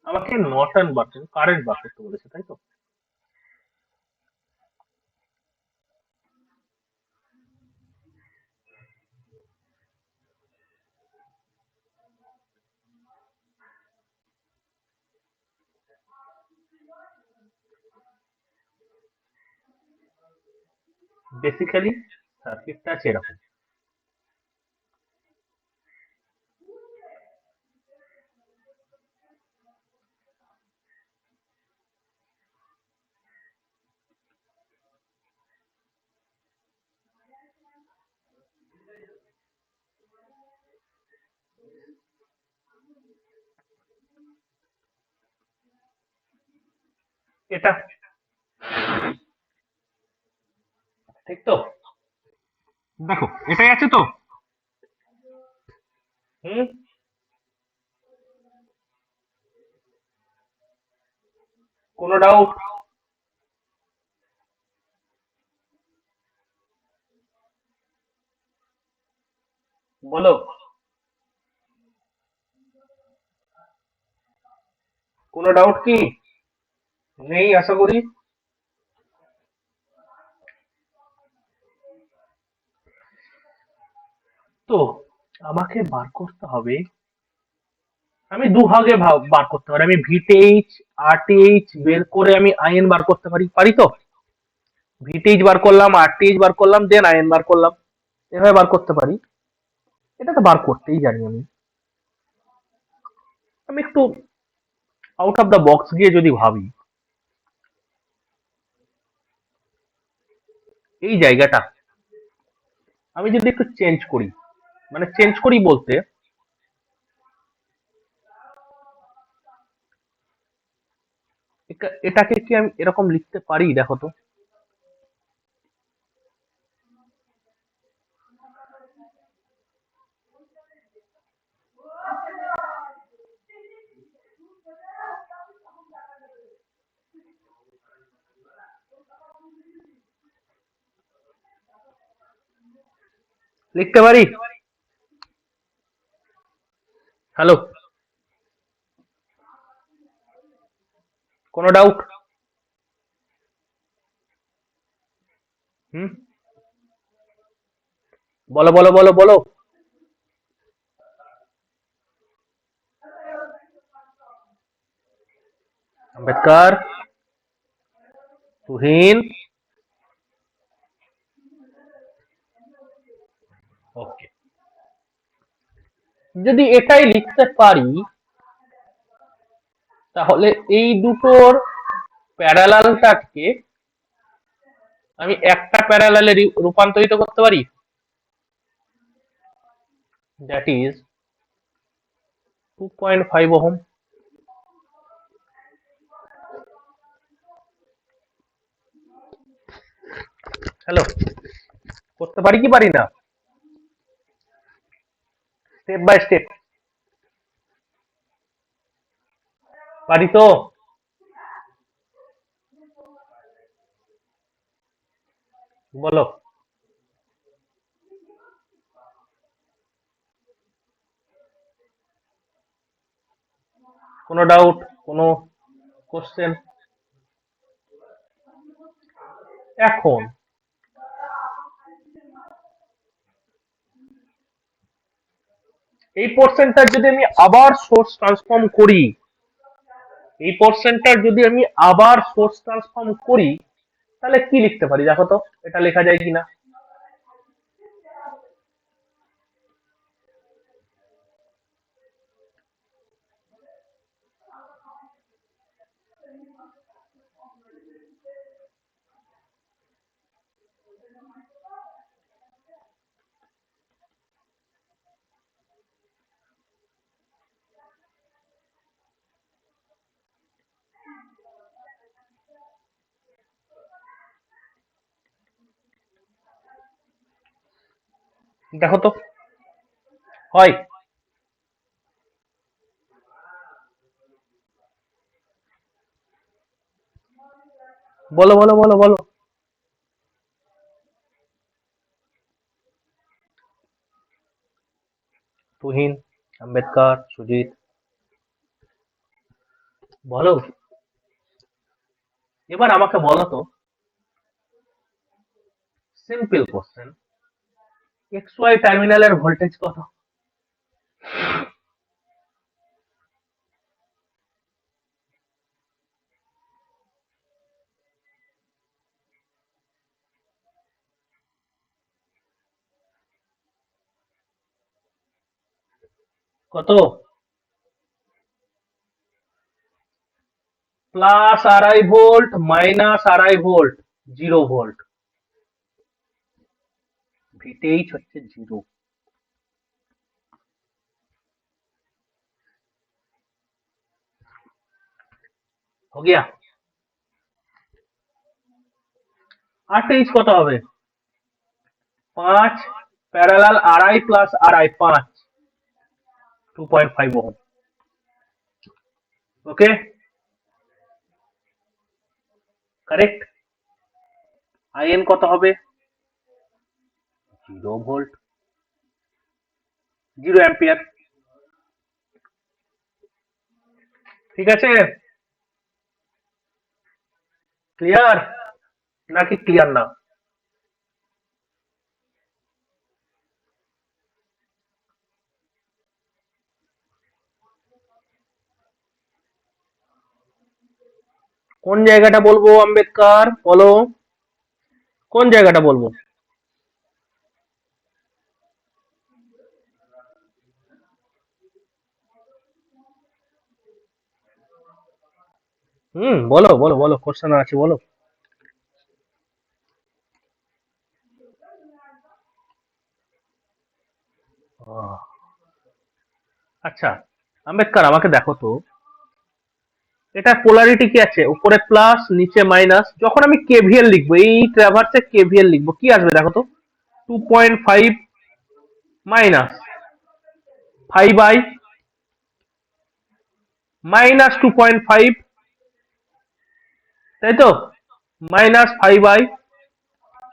আমাকে নর্টন বার করতে, কারেন্ট বার করতে বলেছে, তাই তো? বেসিক্যালি সার্কিটটা আছে এরকম। এটা ঠিক তো? দেখো এটাই আছে তো। হুম। কোনো ডাউট? বলো। কোনো ডাউট কি নেই আশা করি। তো আমাকে বার করতে হবে, আমি দুভাগে বার করতে পারি। আমি ভিটেইচ আরটিএইচ বের করে আমি আইএন বার করতে পারি, পারি তো? ভিটেইচ বার করলাম, আরটিএইচ বার করলাম, দেন আইএন বার করলাম, এভাবে বার করতে পারি। এটা তো বার করতেই জানি আমি। আমি একটু আউট অফ দ্য বক্স গিয়ে যদি ভাবি, এই জায়গাটা আমি যদি একটু চেঞ্জ করি, মানে চেঞ্জ করি বলতে, এটাকে কি আমি এরকম লিখতে পারি? দেখো তো। লিখতে পারি? হ্যালো? কোনো ডাউট? হুম। বলো বলো বলো বলো। আম্বেদকর, তুহিন। ওকে। যদি এটাই লিখতে পারি, তাহলে এই দুটোর প্যারালালটাকে আমি একটা প্যারালালে রূপান্তরিত করতে পারি। That is 2.5 ohm. হ্যালো? করতে পারি কি পারি না? স্টেপ বাই স্টেপ পারি তো? বলো। কোনো ডাউট? কোনো কোশ্চেন? এখন এই পোর্শনটার যদি আমি আবার সোর্স ট্রান্সফর্ম করি, এই পোর্শনটার যদি আমি আবার সোর্স ট্রান্সফর্ম করি, তাহলে কি লিখতে পারি দেখো তো, এটা লেখা যায় কিনা। দেখো তো হয়। বলো বলো বলো বলো। তুহিন, আম্বেদকর, সুজিত, বলো। এবার আমাকে বলো তো, সিম্পল কোশ্চেন, এক্স ওয়াই টার্মিনালের ভোল্টেজ কত? কত? প্লাস আড়াই ভোল্ট মাইনাস আড়াই ভোল্ট, 0 ভোল্ট। ভিটেইচ হচ্ছে 0। हो गया। RTH কত হবে? 5 প্যারালাল আড়াই প্লাস আড়াই 5, 2.5 ওহম। Okay, correct. IN কত হবে? 0 ভোল্ট, 0 অ্যাম্পিয়ার। ঠিক আছে, ক্লিয়ার নাকি ক্লিয়ার না? কোন জায়গাটা বলবো আম্বেদকর, বলো কোন জায়গাটা বলবো? বলো বলো বলো, কোশ্চেন আছে বলো। আহ, আচ্ছা আম্বেদকর, আমাকে দেখো তো, এটা পোলারিটি কি আছে? উপরে প্লাস নিচে মাইনাস। যখন আমি কেভিএল লিখবো, এই ট্রাভার্সে কেভিএল লিখবো, কি আসবে দেখো তো? 2.5 মাইনাস 5i মাইনাস 2.5, তাই তো? মাইনাস 5i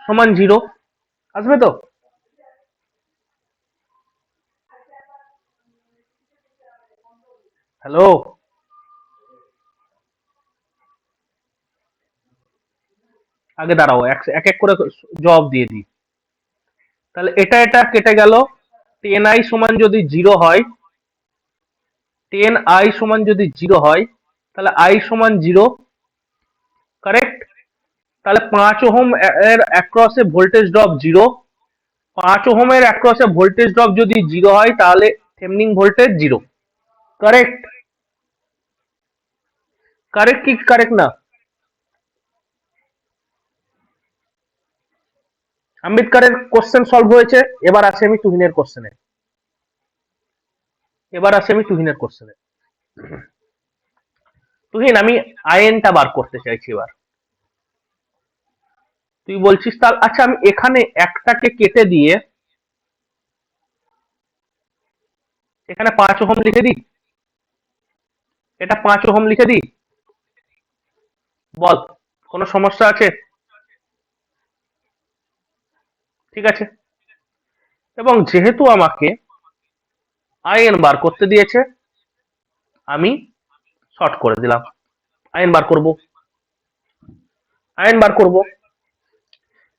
সমান 0 আসবে তো? হ্যালো, আগে দাঁড়াও, এক এক এক করে জবাব দিয়ে দিই। তাহলে এটা এটা কেটে গেল। 10i সমান যদি 0 হয়, 10i সমান যদি 0 হয়, তাহলে i সমান 0, কারেক্ট। তাহলে 5 ওহম এর অ্যাক্রসে ভোল্টেজ ড্রপ 0। 5 ওহমের অ্যাক্রসে ভোল্টেজ ড্রপ যদি 0 হয়, তাহলে থেভেনিন ভোল্টেজ 0। কারেক্ট? কারেক্ট কি কারেক্ট না? আম্বেদকরের কোশ্চেন সলভ হয়েছে। এবার আসে আমি তুহিনের কোশ্চেনে। তুহিন, আমি আইএনটা বার করতে চাইছি এবার। তুই বলছিস তাহলে, আচ্ছা আমি এখানে একটাকে কেটে দিয়ে এখানে 5 ওহম লিখে দিই, এটা 5 ওহম লিখে দিই, বল কোনো সমস্যা আছে? ঠিক আছে, এবং যেহেতু আমাকে আইএন বার করতে দিয়েছে, আমি শর্ট করে দিলাম। আইএন বার করব, আইএন বার করব।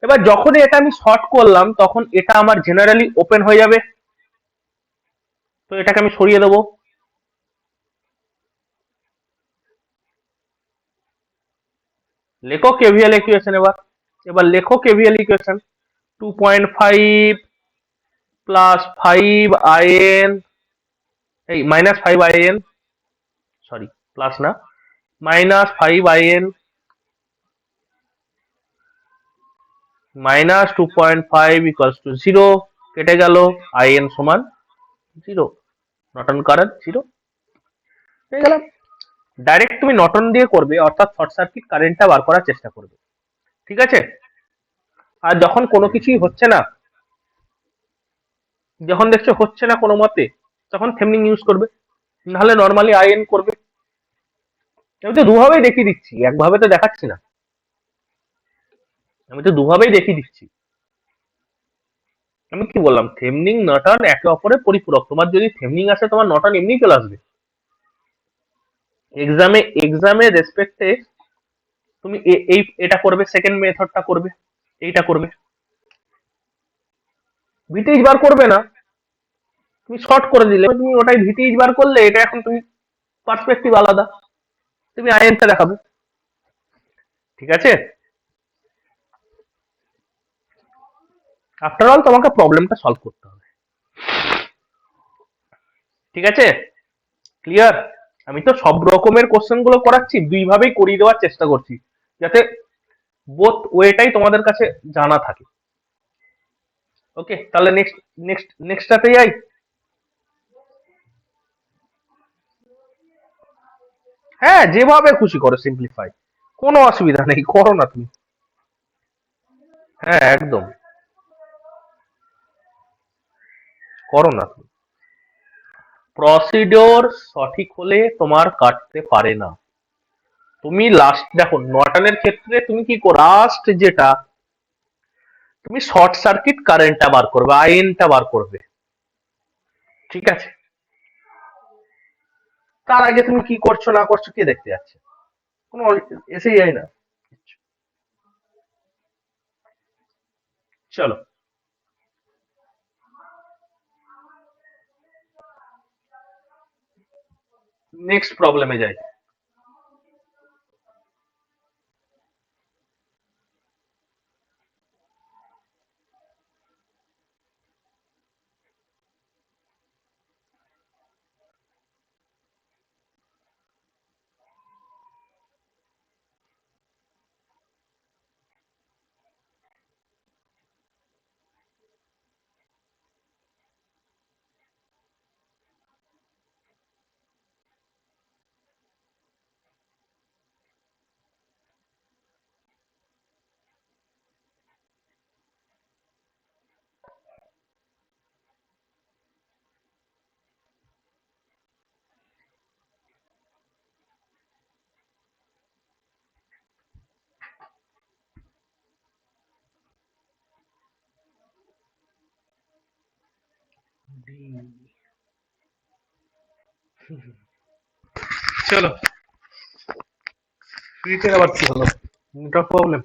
এবার যখনই এটা আমি শর্ট করলাম, তখন এটা আমার জেনারেলি ওপেন হয়ে যাবে। তো এটাকে আমি সরিয়ে দেবো। লেখো কেভিএল ইকুয়েশন। এবার লেখো কেভিএল ইকুয়েশন। 2.5 প্লাস 5IN, এই মাইনাস 5IN, সরি প্লাস না, minus 5IN minus 2.5 equals to 0। কেটে গেল, IN সমান 0, নর্টন কারেন্ট 0 পেয়ে গেলাম। ডাইরেক্ট তুমি নর্টন দিয়ে করবে, অর্থাৎ শর্ট সার্কিট কারেন্টটা বার করার চেষ্টা করবে। ঠিক আছে? আর যখন কোনো কিছুই হচ্ছে না, যখন দেখছো হচ্ছে না কোনো মতে, তখন থেভেনিন ইউজ করবে, নাহলে নর্মালি আইএন করবে। আমি তো দুভাবেই দেখিয়ে দিচ্ছি, একভাবে তো দেখাচ্ছি না। আমি তো দুভাবেই দেখিয়ে দিচ্ছি। আমি কি বললাম? থেভেনিন নর্টন একে অপরের পরিপূরক। তোমার যদি থেভেনিন আসে, তোমার নর্টন এমনি চলে আসবে। এক্সামে রেসপেক্টে তুমি এই এটা করবে, সেকেন্ড মেথডটা করবে, এইটা করবে। ভিটিজ বার করবে না, তুমি শর্ট করে দিলে, তুমি ওটাই ভিটিজ বার করলে, এটা এখন তুমি পার্সপেক্টিভ আলাদা, তুমি আইএনটা দেখাবে। ঠিক আছে? আফটার অল তোমাকে প্রবলেমটা সলভ করতে হবে। ঠিক আছে, ক্লিয়ার? আমি তো সব রকমের কোশ্চেন গুলো করাচ্ছি, দুই ভাবেই করিয়ে দেওয়ার চেষ্টা করছি, যাতে বোথ ওয়েটাই তোমাদের কাছে জানা থাকে। ওকে, তাহলে নেক্সটটাতে যাই। হ্যাঁ, যেভাবে খুশি করো সিম্পলিফাই, কোনো অসুবিধা নেই, করো না তুমি। হ্যাঁ, একদম করো না তুমি। প্রসিডিওর সঠিক হলে তোমার কাটতে পারে না। তুমি লাস্ট দেখো নর্টনের ক্ষেত্রে তুমি কি করো, লাস্ট যেটা তুমি শর্ট সার্কিট কারেন্টটা বার করবে, আইএনটা বার করবে। ঠিক আছে, তার আগে তুমি কি করছো না করছো কে দেখতে যাচ্ছে, কোনো এসেই যায় না। চলো নেক্সট প্রবলেমে যাই। চলো ফ্রিতে আবার কি হলো, নেটওয়ার্ক প্রবলেম।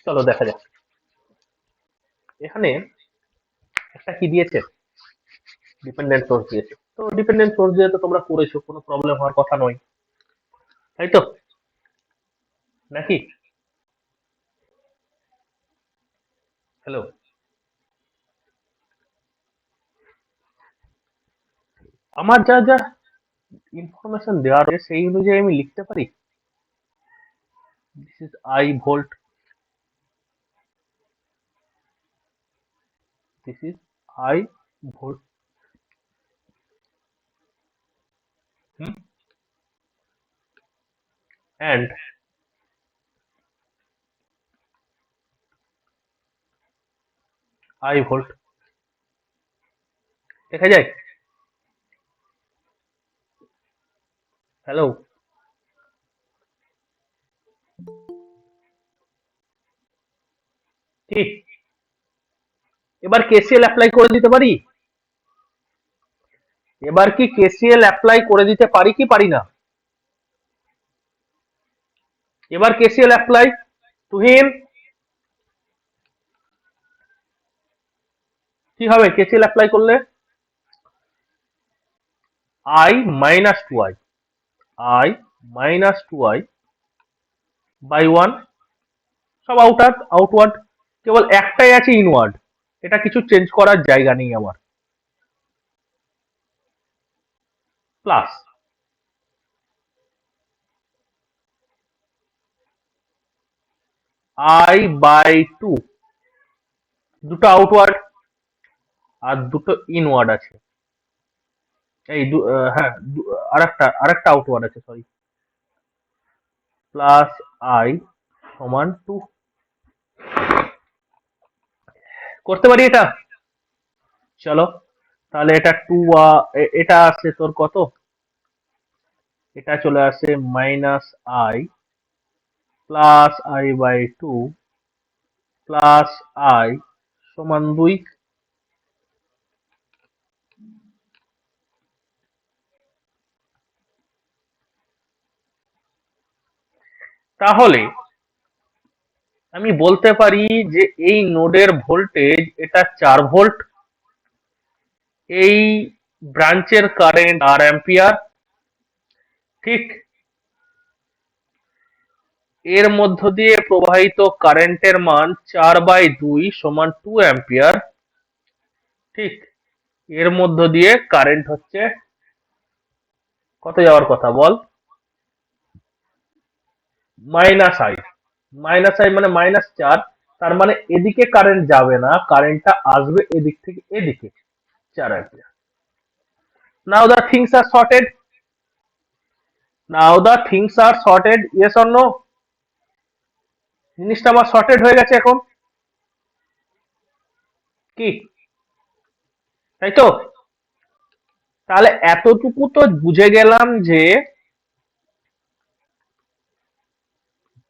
চলো দেখা যাক, এখানে একটা কি দিয়েছে, ডিপেন্ডেন্ট সোর্স দিয়েছে। তো ডিপেন্ডেন্ট সোর্স দিয়ে তো তোমরা করেছো, কোনো প্রবলেম হওয়ার কথা নয়, তাই তো, নাকি? হ্যালো, আমার যা যা ইনফরমেশন দেওয়া রয়েছে সেই অনুযায়ী আমি লিখতে পারি, this is I volt, this is I volt, and I volt, দেখা যায়। হ্যালো, ঠিক, এবার কেসিএল অ্যাপ্লাই করে দিতে পারি, এবার কি কেসিএল অ্যাপ্লাই করে দিতে পারি কি পারি না? এবার কেসিএল অ্যাপ্লাই, তুহিন, কি হবে কেসিএল অ্যাপ্লাই করলে? I minus two I, I minus two I by one, সব আউটওয়ার্ড, কেবল একটাই আছে ইনওয়ার্ড, এটা কিছু চেঞ্জ করার জায়গা নেই আমার, প্লাস আই বাই টু, দুটো আউটওয়ার্ড আর দুটো ইনওয়ার্ড আছে, এই হ্যাঁ, আরেকটা আউটওয়ার্ড আছে, সরি, প্লাস আই সমান টু, করতে পারি এটা? চলো, তাহলে এটা টু, এটা আছে তোর কত, এটা চলে আসে minus I plus I by two plus I সমান দুই। তাহলে আমি বলতে পারি যে এই নোডের ভোল্টেজ এটা 4 ভোল্ট, এই ব্রাঞ্চের কারেন্ট 4 অ্যাম্পিয়ার, ঠিক, এর মধ্য দিয়ে প্রবাহিত কারেন্টের মান 4/2 সমান 2 অ্যাম্পিয়ার, ঠিক, এর মধ্য দিয়ে কারেন্ট হচ্ছে কত যাওয়ার কথা বল? -i। -i মানে -4। তার মানে এদিকে কারেন্ট যাবে না, কারেন্টটা আসবে এদিক থেকে এদিকে, 4 ampere. Now the things are sorted. Now the things are sorted, yes or no? জিনিসটা আমার সর্টেড হয়ে গেছে এখন, কি তাই তো? তাহলে এতটুকু তো বুঝে গেলাম যে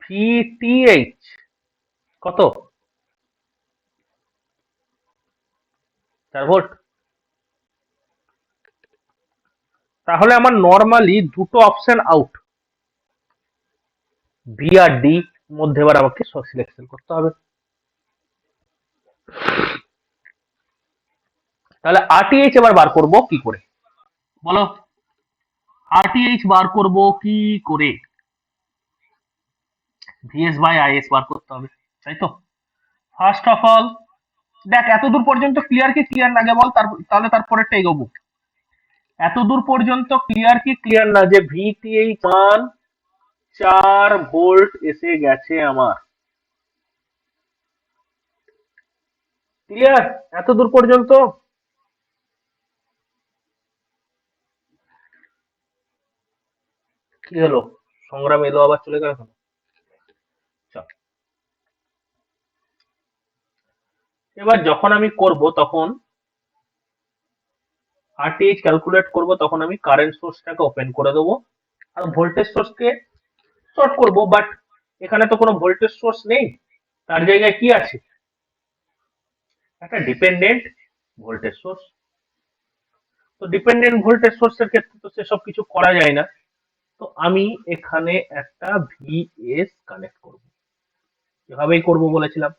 ভিটিএইচ কত, 4 ভোল্ট। তাহলে আমার নর্মালি দুটো অপশন আউট, ভি আর ডি, মধ্যে এবার আমাকে সিলেকশন করতে হবে। তাহলে আরটিএইচ এবার বার করব কি করে, বলো? আরটিএইচ বার করব কি করে? ভিএস বাই আইএস বার করতে হবে, তাই তো? ফার্স্ট অফ অল, দেখ এতদূর পর্যন্ত ক্লিয়ার কি ক্লিয়ার লাগে বল, তাহলে তারপরেরটা এগোবো। এতদূর পর্যন্ত ক্লিয়ার কি ক্লিয়ার না যে ভিটিএইচ মান 4 ভোল্ট এসে গেছে আমার? ক্লিয়ার এতদূর পর্যন্ত? কি হলো, সংগ্রাম এলো আবার, চলে গেল কেন? চল, এবার যখন আমি করব তখন আরটিএইচ ক্যালকুলেট করব, তখন আমি কারেন্ট সোর্সটাকে ওপেন করে দেবো আর ভোল্টেজ সোর্সকে শর্ট করব। বাট এখানে তো কোনো ভোল্টেজ সোর্স নেই, তার জায়গায় কি আছে? একটা ডিপেন্ডেন্ট ভোল্টেজ সোর্স। তো ডিপেন্ডেন্ট ভোল্টেজ সোর্সের ক্ষেত্রে তো সেসব কিছু করা যায় না। তো আমি এখানে একটা ভিএস কানেক্ট করব, এভাবেই করব বলেছিলাম।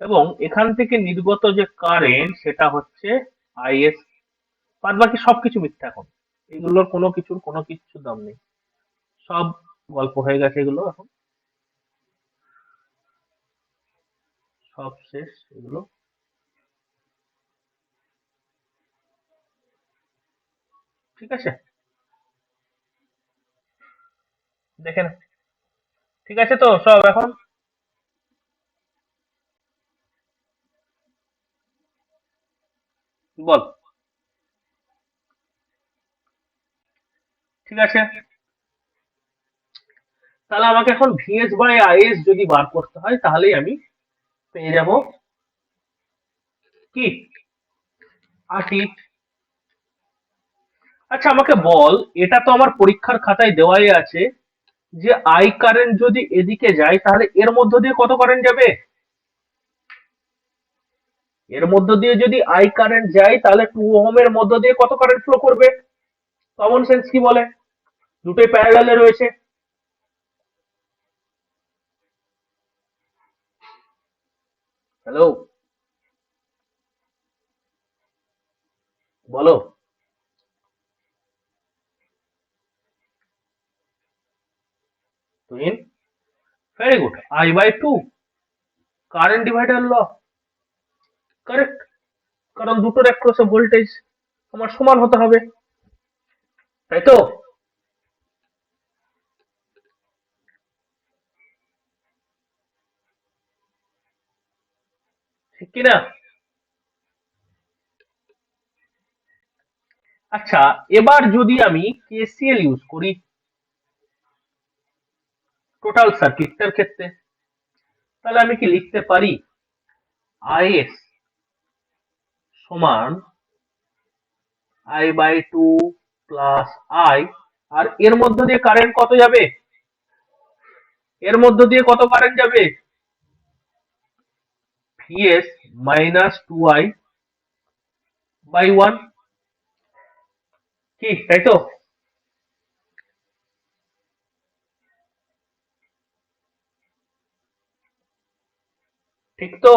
এবং এখান থেকে নির্গত যে কারেন্ট সেটা হচ্ছে আইএস। বাদ বাকি সবকিছু মিথ্যা এখন, এগুলোর কোনো কিছু দাম নেই, সব গল্প হয়ে গেছে এগুলো এখন, সব শেষ এগুলো। ঠিক আছে, দেখেন, ঠিক আছে তো সব এখন? বল, ঠিক আছে। তাহলে আমাকে এখন ভিএস বাই আইএস যদি বার করতে হয়, তাহলেই আমি পেয়ে যাব কি, আরটি। আচ্ছা আমাকে বল, এটা তো আমার পরীক্ষার খাতায় দেওয়াই আছে যে আই কারেন্ট যদি এদিকে যায় তাহলে এর মধ্য দিয়ে কত কারেন্ট যাবে? এর মধ্য দিয়ে যদি আই কারেন্ট যায় তাহলে 2 ওহম এর মধ্য দিয়ে কত কারেন্ট ফ্লো করবে? কমন সেন্স কি বলে? দুটোই প্যারালালে রয়েছে। হ্যালো, বলো। Tuhin, very good, I/2 current divider law, correct. কারণ দুটোর অ্যাক্রসে ভোল্টেজ আমার সমান হতে হবে, তাই তো? ঠিক কিনা? আচ্ছা, এবার যদি আমি কেসিএল ইউজ করি টোটাল সার্কিটটার ক্ষেত্রে, তাহলে আমি কি লিখতে পারি আইএস সমান I/2 প্লাস আই, আর এর মধ্য দিয়ে কারেন্ট কত যাবে? এর মধ্য দিয়ে কত কারেন্ট যাবে? ভিএস -2I/1, কি তাই তো? ঠিক তো?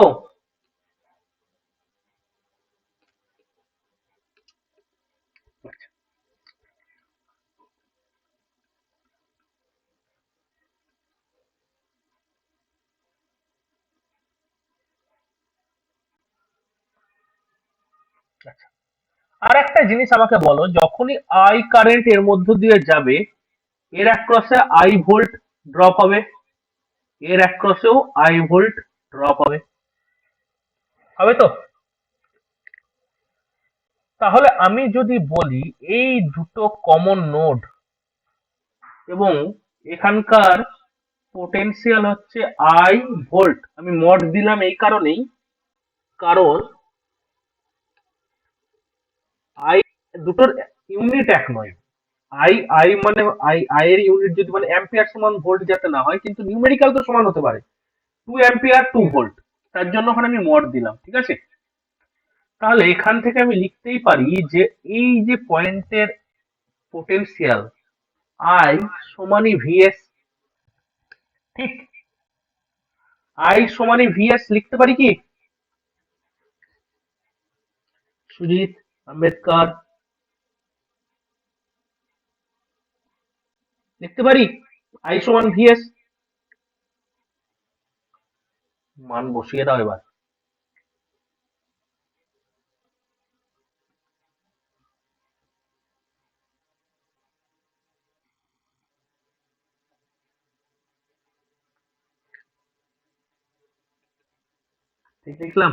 আচ্ছা, আর একটা জিনিস আমাকে বলো, যখনই আই কারেন্ট এর মধ্য দিয়ে যাবে, এর অ্যাক্রসে আই ভোল্ট ড্রপ হবে, এর অ্যাক্রসেও আই ভোল্ট ড্রপ হবে, হবে তো? তাহলে আমি যদি বলি এই দুটো কমন নোড এবং এখানকার পোটেনশিয়াল হচ্ছে আই ভোল্ট, আমি মড দিলাম এই কারণেই, কারণ আই দুটোর ইউনিট এক নয়। আই আই মানে আই এর ইউনিট যদি মানে অ্যাম্পিয়ার সমান ভোল্ট যাতে না হয়, কিন্তু নিউমেরিক্যাল তো সমান হতে পারে, 2 অ্যাম্পিয়ার 2 ভোল্ট, তার জন্য ওখানে আমি মড দিলাম, ঠিক আছে? তাহলে এখান থেকে আমি লিখতেই পারি যে এই যে পয়েন্টের পোটেনশিয়াল আই সমানই ভিএস, ঠিক? আই সমানই ভিএস লিখতে পারি কি? সুজিত, আম্বেদকর, লিখতে পারি আই সমান ভিএস। মান বসিয়ে দাও এবার। ঠিক লিখলাম?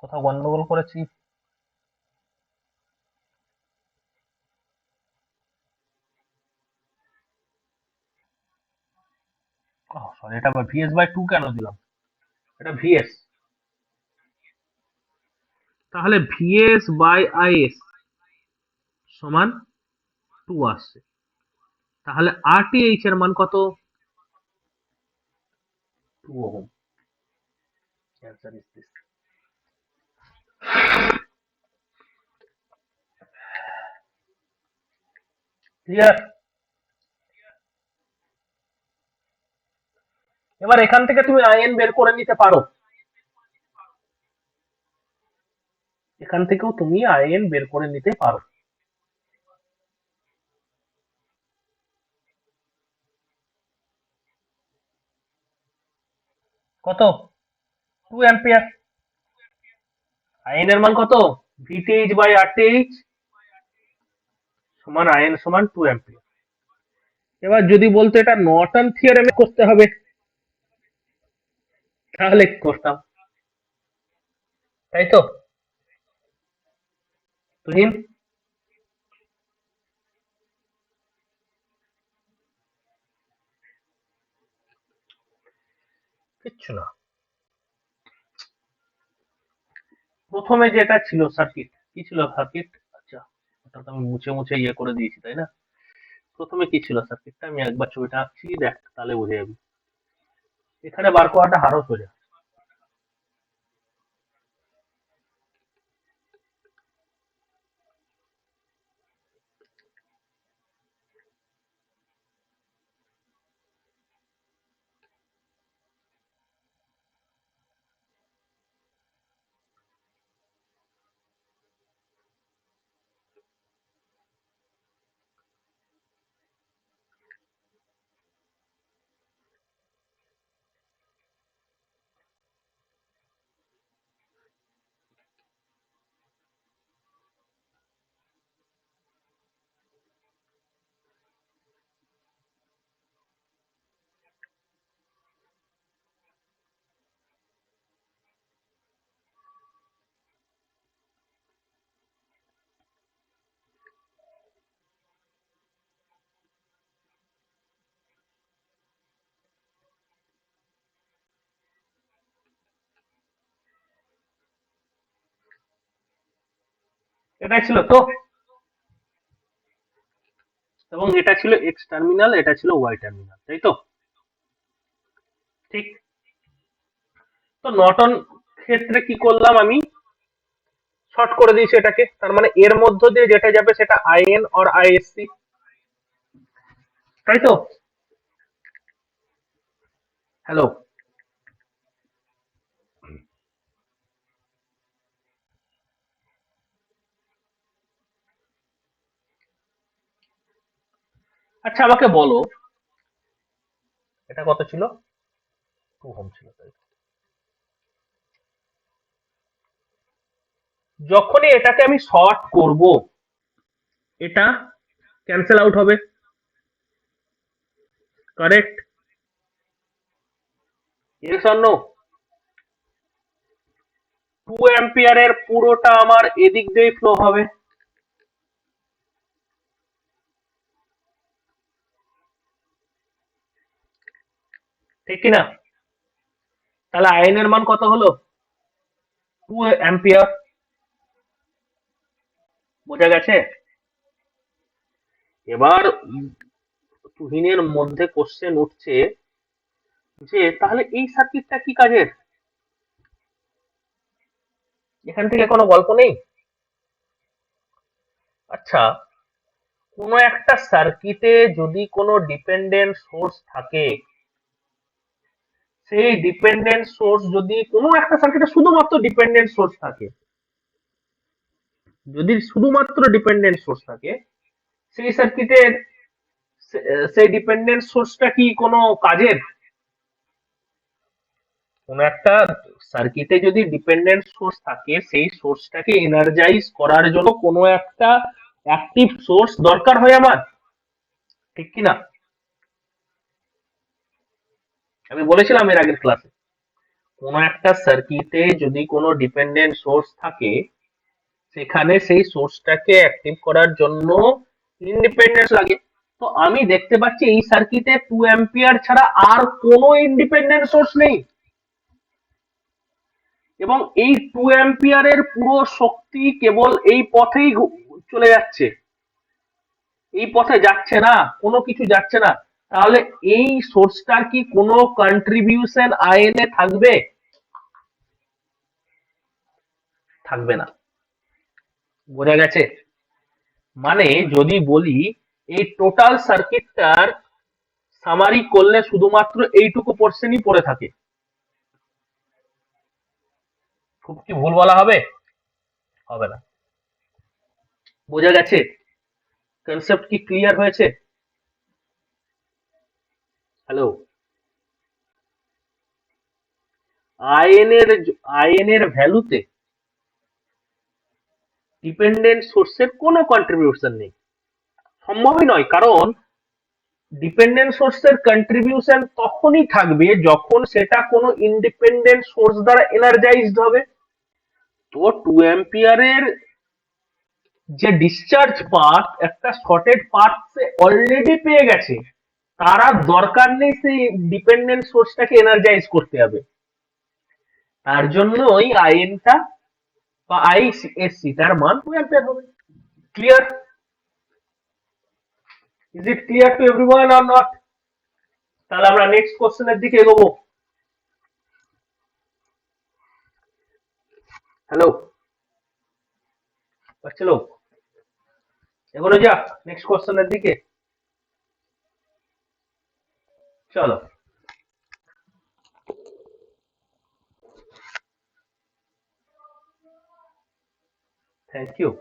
কোথাও গন্ডগোল করেছি? সরি, এটা আবার ভিএস বাই টু কেন দিলাম? এটা ভিএস, তাহলে ভিএস বাই আইএস সমান 2 আসছে। তাহলে আরটিএইচ এর মান কত? 2 ohm. Answer is this. Clear? এবার এখান থেকে তুমি আইএন বের করে নিতে পারো, এখান থেকেও তুমি আইএন বের করে নিতে পারো। কত? 2 অ্যাম্পিয়ার। আইএন এর মান কত? ভিটিএইচ বাই আরটিএইচ সমান আইএন সমান 2 অ্যাম্পিয়ার। এবার যদি বলতো এটা নর্টন থিওরেমে করতে হবে, তাহলে করতাম, তাই তো? তুহিন, কিচ্ছু না। প্রথমে যেটা ছিল সার্কিট, কি ছিল সার্কিট? আচ্ছা, ওটা তো আমি মুছে মুছে ইয়ে করে দিয়েছি, তাই না? প্রথমে কি ছিল সার্কিটটা, আমি একবার ছবিটা আঁকছি, দেখ তাহলে বুঝে যাবি। এখানে বার করাটা আরো সোজা। এটাই ছিল তো, এবং এটা ছিল এক্স টার্মিনাল, এটা ছিল ওয়াই টার্মিনাল, তাই তো? ঠিক। তো নর্টন ক্ষেত্রে কি করলাম আমি? শর্ট করে দিয়েছি এটাকে, তার মানে এর মধ্য দিয়ে যেটা যাবে সেটা আইএন অর আইএসসি, তাই তো? হ্যালো? আচ্ছা আমাকে বলো, এটা কত ছিল? 2 ওহম ছিল, তাই? যখনই এটাকে আমি শর্ট করব, এটা ক্যান্সেল আউট হবে, কারেক্ট? Yes or no? 2 অ্যাম্পিয়ারের পুরোটা আমার এদিক দিয়ে ফ্লো হবে, ঠিক কি না? তাহলে আইন এর মান কত হলো? 2 অ্যাম্পিয়ার। বোঝা গেছে? এবার তুহিনের মধ্যে কোশ্চেন উঠছে যে তাহলে এই সার্কিটটা কি কাজের? এখান থেকে কোনো গল্প নেই? আচ্ছা, কোনো একটা সার্কিটে যদি কোনো ডিপেন্ডেন্ট সোর্স থাকে, সেই ডিপেন্ডেন্ট সোর্স যদি কোনো একটা সার্কিটে শুধুমাত্র ডিপেন্ডেন্ট সোর্স থাকে, যদি শুধুমাত্র ডিপেন্ডেন্ট সোর্স থাকে, সেই সার্কিটের সেই ডিপেন্ডেন্ট সোর্সটা কি কোনো কাজের? কোনো একটা সার্কিটে যদি ডিপেন্ডেন্ট সোর্স থাকে, সেই সোর্সটাকে এনার্জাইজ করার জন্য কোনো একটা অ্যাক্টিভ সোর্স দরকার হয় আমার, ঠিক কি না? আমি বলেছিলাম এর আগের ক্লাসে, কোনো একটা সার্কিটে যদি কোনো ডিপেন্ডেন্ট সোর্স থাকে, সেখানে সেই সোর্সটাকে অ্যাক্টিভ করার জন্য ইন্ডিপেন্ডেন্স লাগে। তো আমি দেখতে পাচ্ছি এই সার্কিটে 2 অ্যাম্পিয়ার ছাড়া আর কোনো ইন্ডিপেন্ডেন্ট সোর্স নেই, এবং এই 2 অ্যাম্পিয়ারের পুরো শক্তি কেবল এই পথেই চলে যাচ্ছে, এই পথে যাচ্ছে না, কোনো কিছু যাচ্ছে না। তাহলে এই সোর্সটার কি কোনো কন্ট্রিবিউশন আইএনএ থাকবে? থাকবে না। বোঝা গেছে? মানে যদি বলি এই টোটাল সার্কিটটার সামারি করলে শুধুমাত্র এইটুকু পোর্শনই পড়ে থাকে, খুব কি ভুল বলা হবে? হবে না। বোঝা গেছে? কনসেপ্ট কি ক্লিয়ার হয়েছে? হ্যালো? আইএন এর ভ্যালুতে ডিপেন্ডেন্ট সোর্সের কোনো কন্ট্রিবিউশন নেই, সম্ভবই নয়। কারণ ডিপেন্ডেন্ট সোর্সের কন্ট্রিবিউশন তখনই থাকবে যখন সেটা কোনো ইন্ডিপেন্ডেন্ট সোর্স দ্বারা এনার্জাইজড হবে। তো 2 অ্যাম্পিয়ারের যে ডিসচার্জ পাথ, একটা শর্টেড পাথ সে অলরেডি পেয়ে গেছে, তার আর দরকার নেই সেই ডিপেন্ডেন্ট সোর্সটাকে এনার্জাইজ করতে হবে। তার জন্যই আইএনটা বা আইএসসি তার মান 2 অ্যাম্পিয়ার হবে। Clear? Is it clear to everyone or not? তাহলে আমরা নেক্সট কোশ্চেনের দিকে এগোবো। হ্যালো? চলো এগোনো যাক নেক্সট কোশ্চেনের দিকে। চলো। Thank you.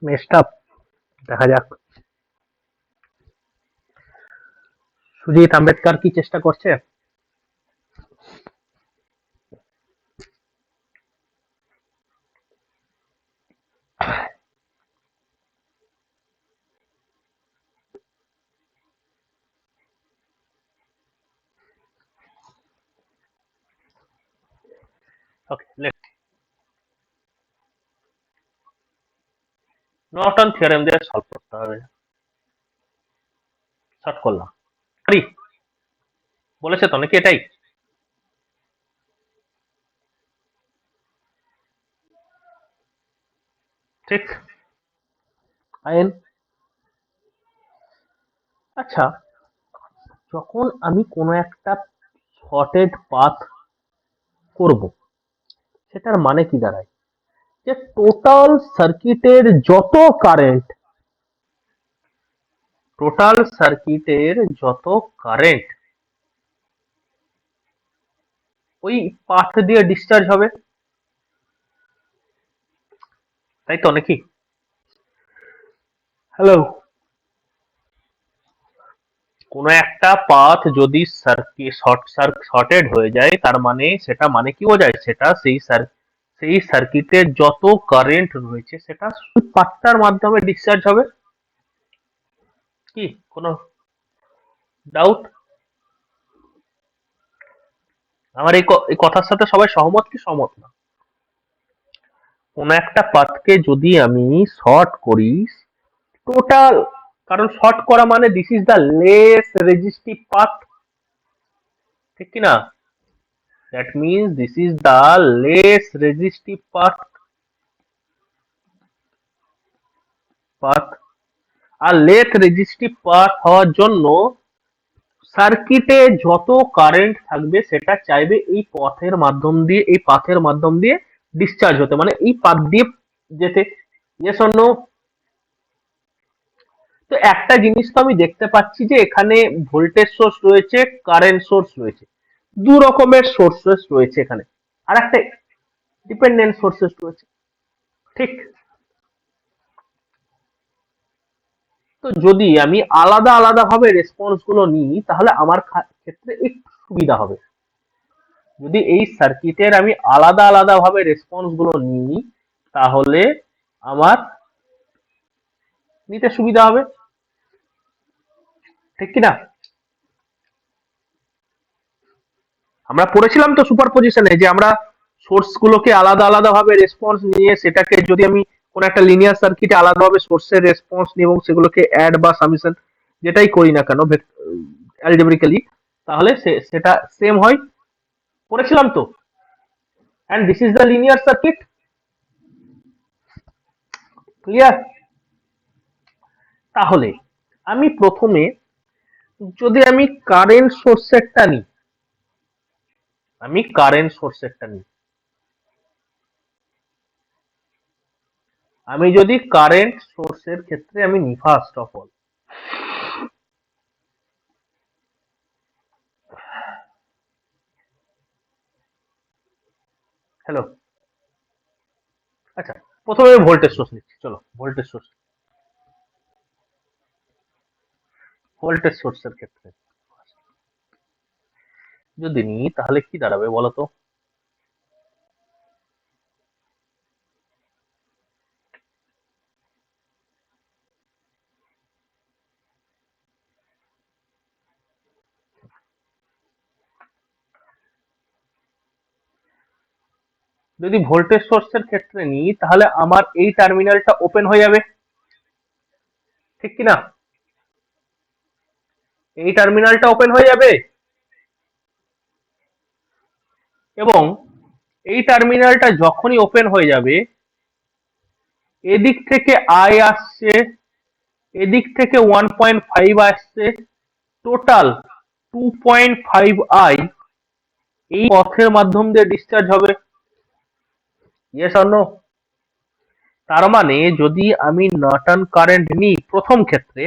নেক্সট আপ দেখা যাক সুজিত আম্বেদকর কি চেষ্টা করছে। ওকে, নর্টন থিওরেম দিয়ে সলভ করতে হবে। শর্ট করলাম। পারি? বলেছে তো নাকি এটাই? ঠিক। আইন। আচ্ছা, যখন আমি কোনো একটা শর্টেড পাথ করব, সেটার মানে কি দাঁড়ায়? যে টোটাল সার্কিটের যত কারেন্ট, টোটাল সার্কিটের যত কারেন্ট ওই পাথ দিয়ে ডিসচার্জ হবে, তাই তো নাকি? হ্যালো। কোনো একটা পাথ যদি শর্টেড হয়ে যায়, তার মানে সেটা মানে কি বোঝায়? সেটা সেই সার্কিটের যত কারেন্ট রয়েছে সেটা ওই পাথটার মাধ্যমে ডিসচার্জ হবে। কি কোনো ডাউট? আমার এই কথার সাথে সবাই সহমত কি সহমত না? কোন একটা পাথকে যদি আমি শর্ট করি, টোটাল, কারণ শর্ট করা মানে this is the less resistive path, ঠিক কি না? That means this is the less resistive path. আর লেস রেজিস্টিভ পাথ হওয়ার জন্য সার্কিটে যত কারেন্ট থাকবে সেটা চাইবে এই পাথের মাধ্যম দিয়ে ডিসচার্জ হতে, মানে এই পাথ দিয়ে যেতে। Yes or no? তো একটা জিনিস তো আমি দেখতে পাচ্ছি যে এখানে ভোল্টেজ সোর্স রয়েছে, কারেন্ট সোর্স রয়েছে, দু রকমের সোর্সেস রয়েছে এখানে, আর একটা ডিপেন্ডেন্ট সোর্সেস রয়েছে, ঠিক? তো যদি আমি আলাদা আলাদা ভাবে রেসপন্স গুলো নিই, তাহলে আমার ক্ষেত্রে একটু সুবিধা হবে। যদি এই সার্কিটের আমি আলাদা আলাদা ভাবে রেসপন্স গুলো নিই, তাহলে আমার নিতে সুবিধা হবে, ঠিক কি না? আমরা পড়েছিলাম তো সুপার পজিশনে যে আমরা সোর্স গুলোকে আলাদা আলাদা ভাবে রেসপন্স নিয়ে সেটাকে যদি আমি কোন একটা লিনিয়ার সার্কিটে আলাদাভাবে সোর্সের রেসপন্স নিই এবং সেগুলোকে অ্যাড বা সামিশন যেটাই করি না কেন অ্যালজেব্রিক্যালি, তাহলে সেটা সেম হয়। পড়েছিলাম তো। And this is the linear circuit. Clear? তাহলে আমি প্রথমে, যদি আমি কারেন্ট সোর্সেরটা নিই, আমি কারেন্ট সোর্সেরটা নিই আমি যদি কারেন্ট সোর্সের ক্ষেত্রে আমি নিই, ফার্স্ট অফ অল, হ্যালো, আচ্ছা, প্রথমে আমি ভোল্টেজ সোর্স নিচ্ছি, চলো ভোল্টেজ সোর্সের ক্ষেত্রে যদি নিই তাহলে কি দাঁড়াবে বলো তো? যদি ভোল্টেজ সোর্সের ক্ষেত্রে নিই তাহলে আমার এই টার্মিনালটা ওপেন হয়ে যাবে, ঠিক কি না? এই টার্মিনালটা ওপেন হয়ে যাবে, এবং এই টার্মিনালটা যখনই ওপেন হয়ে যাবে, এদিক থেকে আই আসছে, এদিক থেকে 1.5 আসছে, টোটাল 2.5 আই এই পথের মাধ্যম দিয়ে ডিসচার্জ হবে। Yes or no? তার মানে যদি আমি নর্টন কারেন্ট নিই প্রথম ক্ষেত্রে,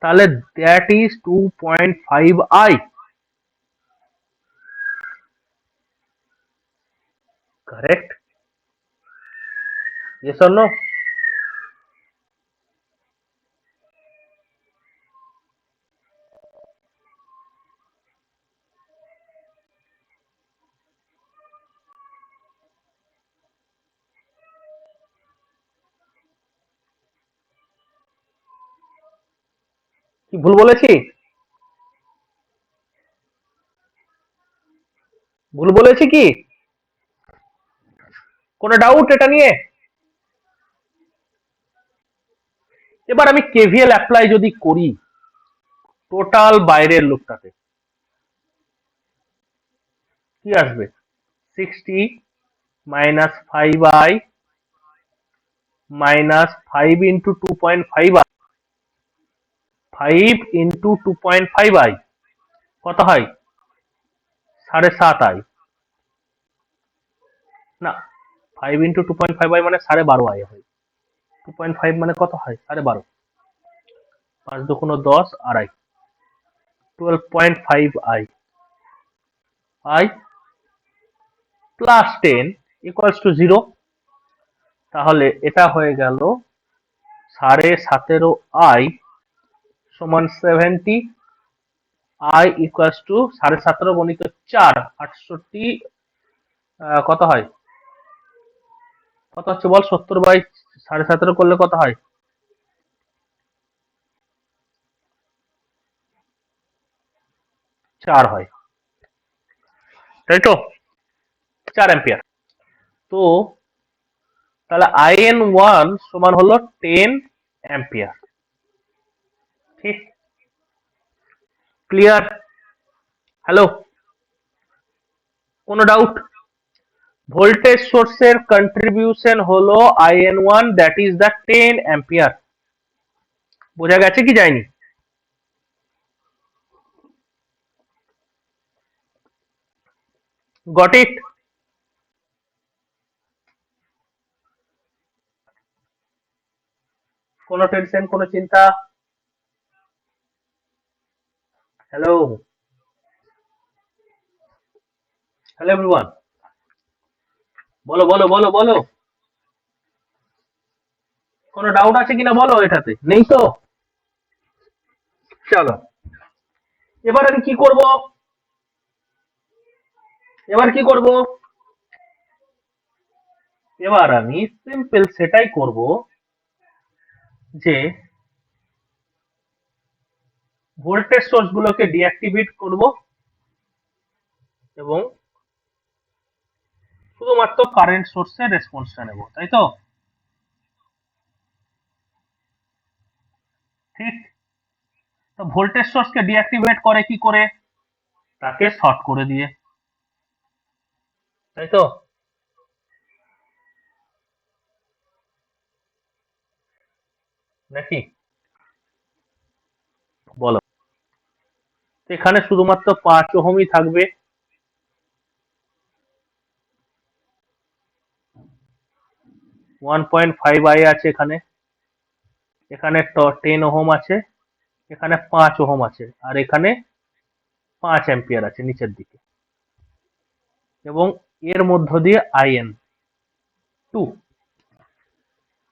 তাহলে that is 2.5 I. Correct? Yes or no? কি ভুল বলেছি? ভুল বলেছি কি? কোনো ডাউট এটা নিয়ে? এবার আমি কেভিএল অ্যাপ্লাই যদি করি, টোটাল বাইরের লুপটাতে কি আসবে? 60 minus 5i minus 5 into 2.5i, 5 into 2.5i কত হয়? 7.5i। না, 5 ইন্টু 2.5i মানে 12.5i হয়। 2.5 মানে কত হয়? 12.5। 5 দুগুণ 10, আড়াই, 12.5i। i plus 10 equals to 0। তাহলে এটা হয়ে গেল 17.5i সমান 70। i ইকুয়ালস টু 17.5 গণিত 4, 68। কত হয়? কত হচ্ছে বল? 70/17.5 করলে কত হয়? 4 হয়, তাই তো? 4 অ্যাম্পিয়ার। তো তাহলে IN1 সমান হলো 10 অ্যাম্পিয়ার। ঠিক, ক্লিয়ার? হ্যালো, কোনো ডাউট? ভোল্টেজ সোর্সের কন্ট্রিবিউশন হলো IN1, that is the 10 ampere. বোঝা গেছে কি যায়নি? Got it? কোনো টেনশন, কোনো চিন্তা? হ্যালো, হ্যালো এভরিওয়ান, বলো বলো বলো বলো, কোনো ডাউট আছে কিনা বলো, এটাতে নেই তো? চলো, এবার আমি কি করব? এবার কি করব? এবার আমি সিম্পল সেটাই করব যে ভোল্টেজ সোর্স গুলোকে ডিঅ্যাক্টিভেট করব এবং শুধুমাত্র কারেন্ট সোর্সের রেসপন্সটা নেব, তাই তো? ঠিক। তো ভোল্টেজ সোর্সকে ডিঅ্যাক্টিভেট করে কি করে? তাকে শর্ট করে দিয়ে, তাই তো? নাকি বলো? এখানে শুধুমাত্র 5 ওহমই থাকবে। 1.5i আছে এখানে, এখানে 10 ওহম আছে, এখানে 5 ওহম আছে, আর এখানে 5 অ্যাম্পিয়ার আছে নিচের দিকে, এবং এর মধ্য দিয়ে IN2।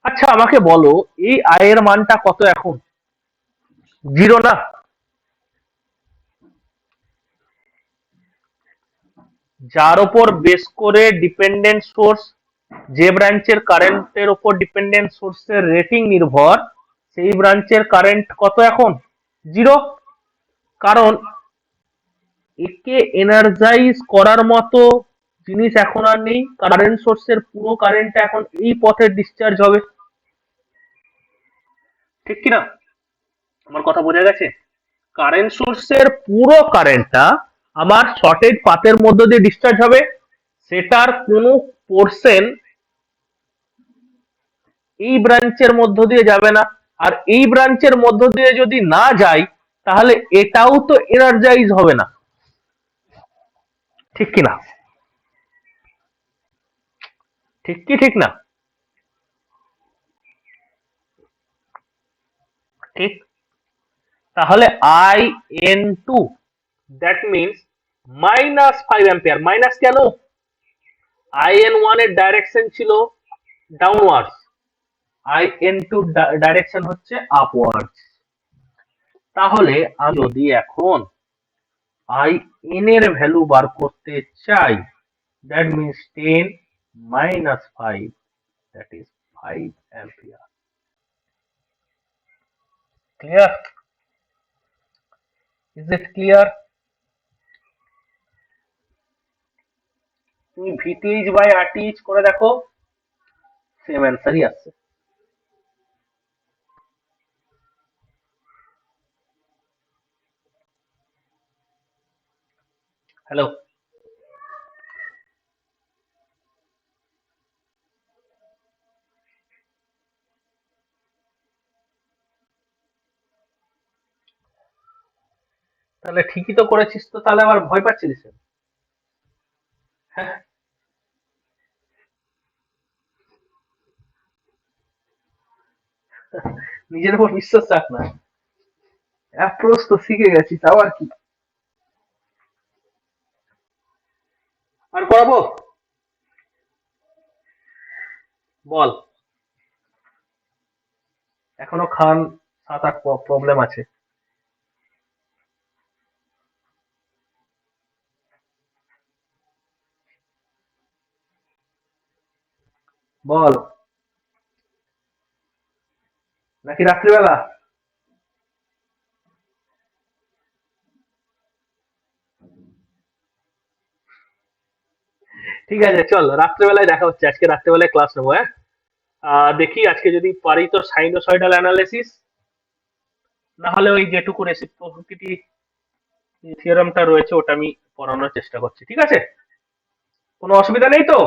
আচ্ছা আমাকে বলো, এই I এর মানটা কত এখন? 0 না? যার উপর বেস করে ডিপেন্ডেন্ট সোর্স, যে ব্রাঞ্চের কারেন্টের উপর ডিপেন্ডেন্ট সোর্সের রেটিং নির্ভর, সেই ব্রাঞ্চের কারেন্ট কত এখন? 0। কারণ একে এনার্জাইজ করার মতো জিনিস এখন আর নেই। কারেন্ট সোর্সের পুরো কারেন্টটা এখন এই পথে ডিসচার্জ হবে, ঠিক কিনা? আমার কথা বোঝা গেছে? কারেন্ট সোর্সের পুরো কারেন্টটা আমার শর্টেড পাথের মধ্য দিয়ে ডিসচার্জ হবে, সেটার কোনো পোর্শন এই ব্রাঞ্চের মধ্য দিয়ে যাবে না। আর এই ব্রাঞ্চের মধ্য দিয়ে যদি না যায়, তাহলে এটাও তো এনার্জাইজ হবে না, ঠিক কিনা? ঠিক কি ঠিক না? ঠিক। তাহলে IN2, that means -5 ampere. Minus কেন? IN1 এর ডাইরেকশন ছিল ডাউনওয়ার্ডস, IN2 ডাইরেকশন হচ্ছে আপওয়ার্ডস। তাহলে আমি যদি এখন IN এর ভ্যালু বার করতে চাই, that means 10 minus 5, that is 5 ampere. Clear? Is it clear? তুমি VTH by RTH করে দেখো, সেম অ্যান্সারই আসছে। হ্যালো। তাহলে ঠিকই তো করেছিস, তো তাহলে আবার ভয় পাচ্ছিলিস কেন? হ্যাঁ, নিজের উপর বিশ্বাস রাখ না। অ্যাপ্রোচ তো শিখে গেছি, তাও আর কি। আর করাবো? বল। এখনো খান 7-8 প্রবলেম আছে। বল। নাকি রাত্রিবেলা? ঠিক আছে, চল রাত্রেবেলায় দেখা হচ্ছে, আজকে রাত্রেবেলায় ক্লাস নেবো, হ্যাঁ। দেখি আজকে যদি পারি তো সাইনোসয়েডাল অ্যানালিসিস, না হলে ওই যেটুকু রেসিপ্রোসিটি থিওরামটা রয়েছে ওটা আমি পড়ানোর চেষ্টা করছি, ঠিক আছে? কোনো অসুবিধা নেই তো?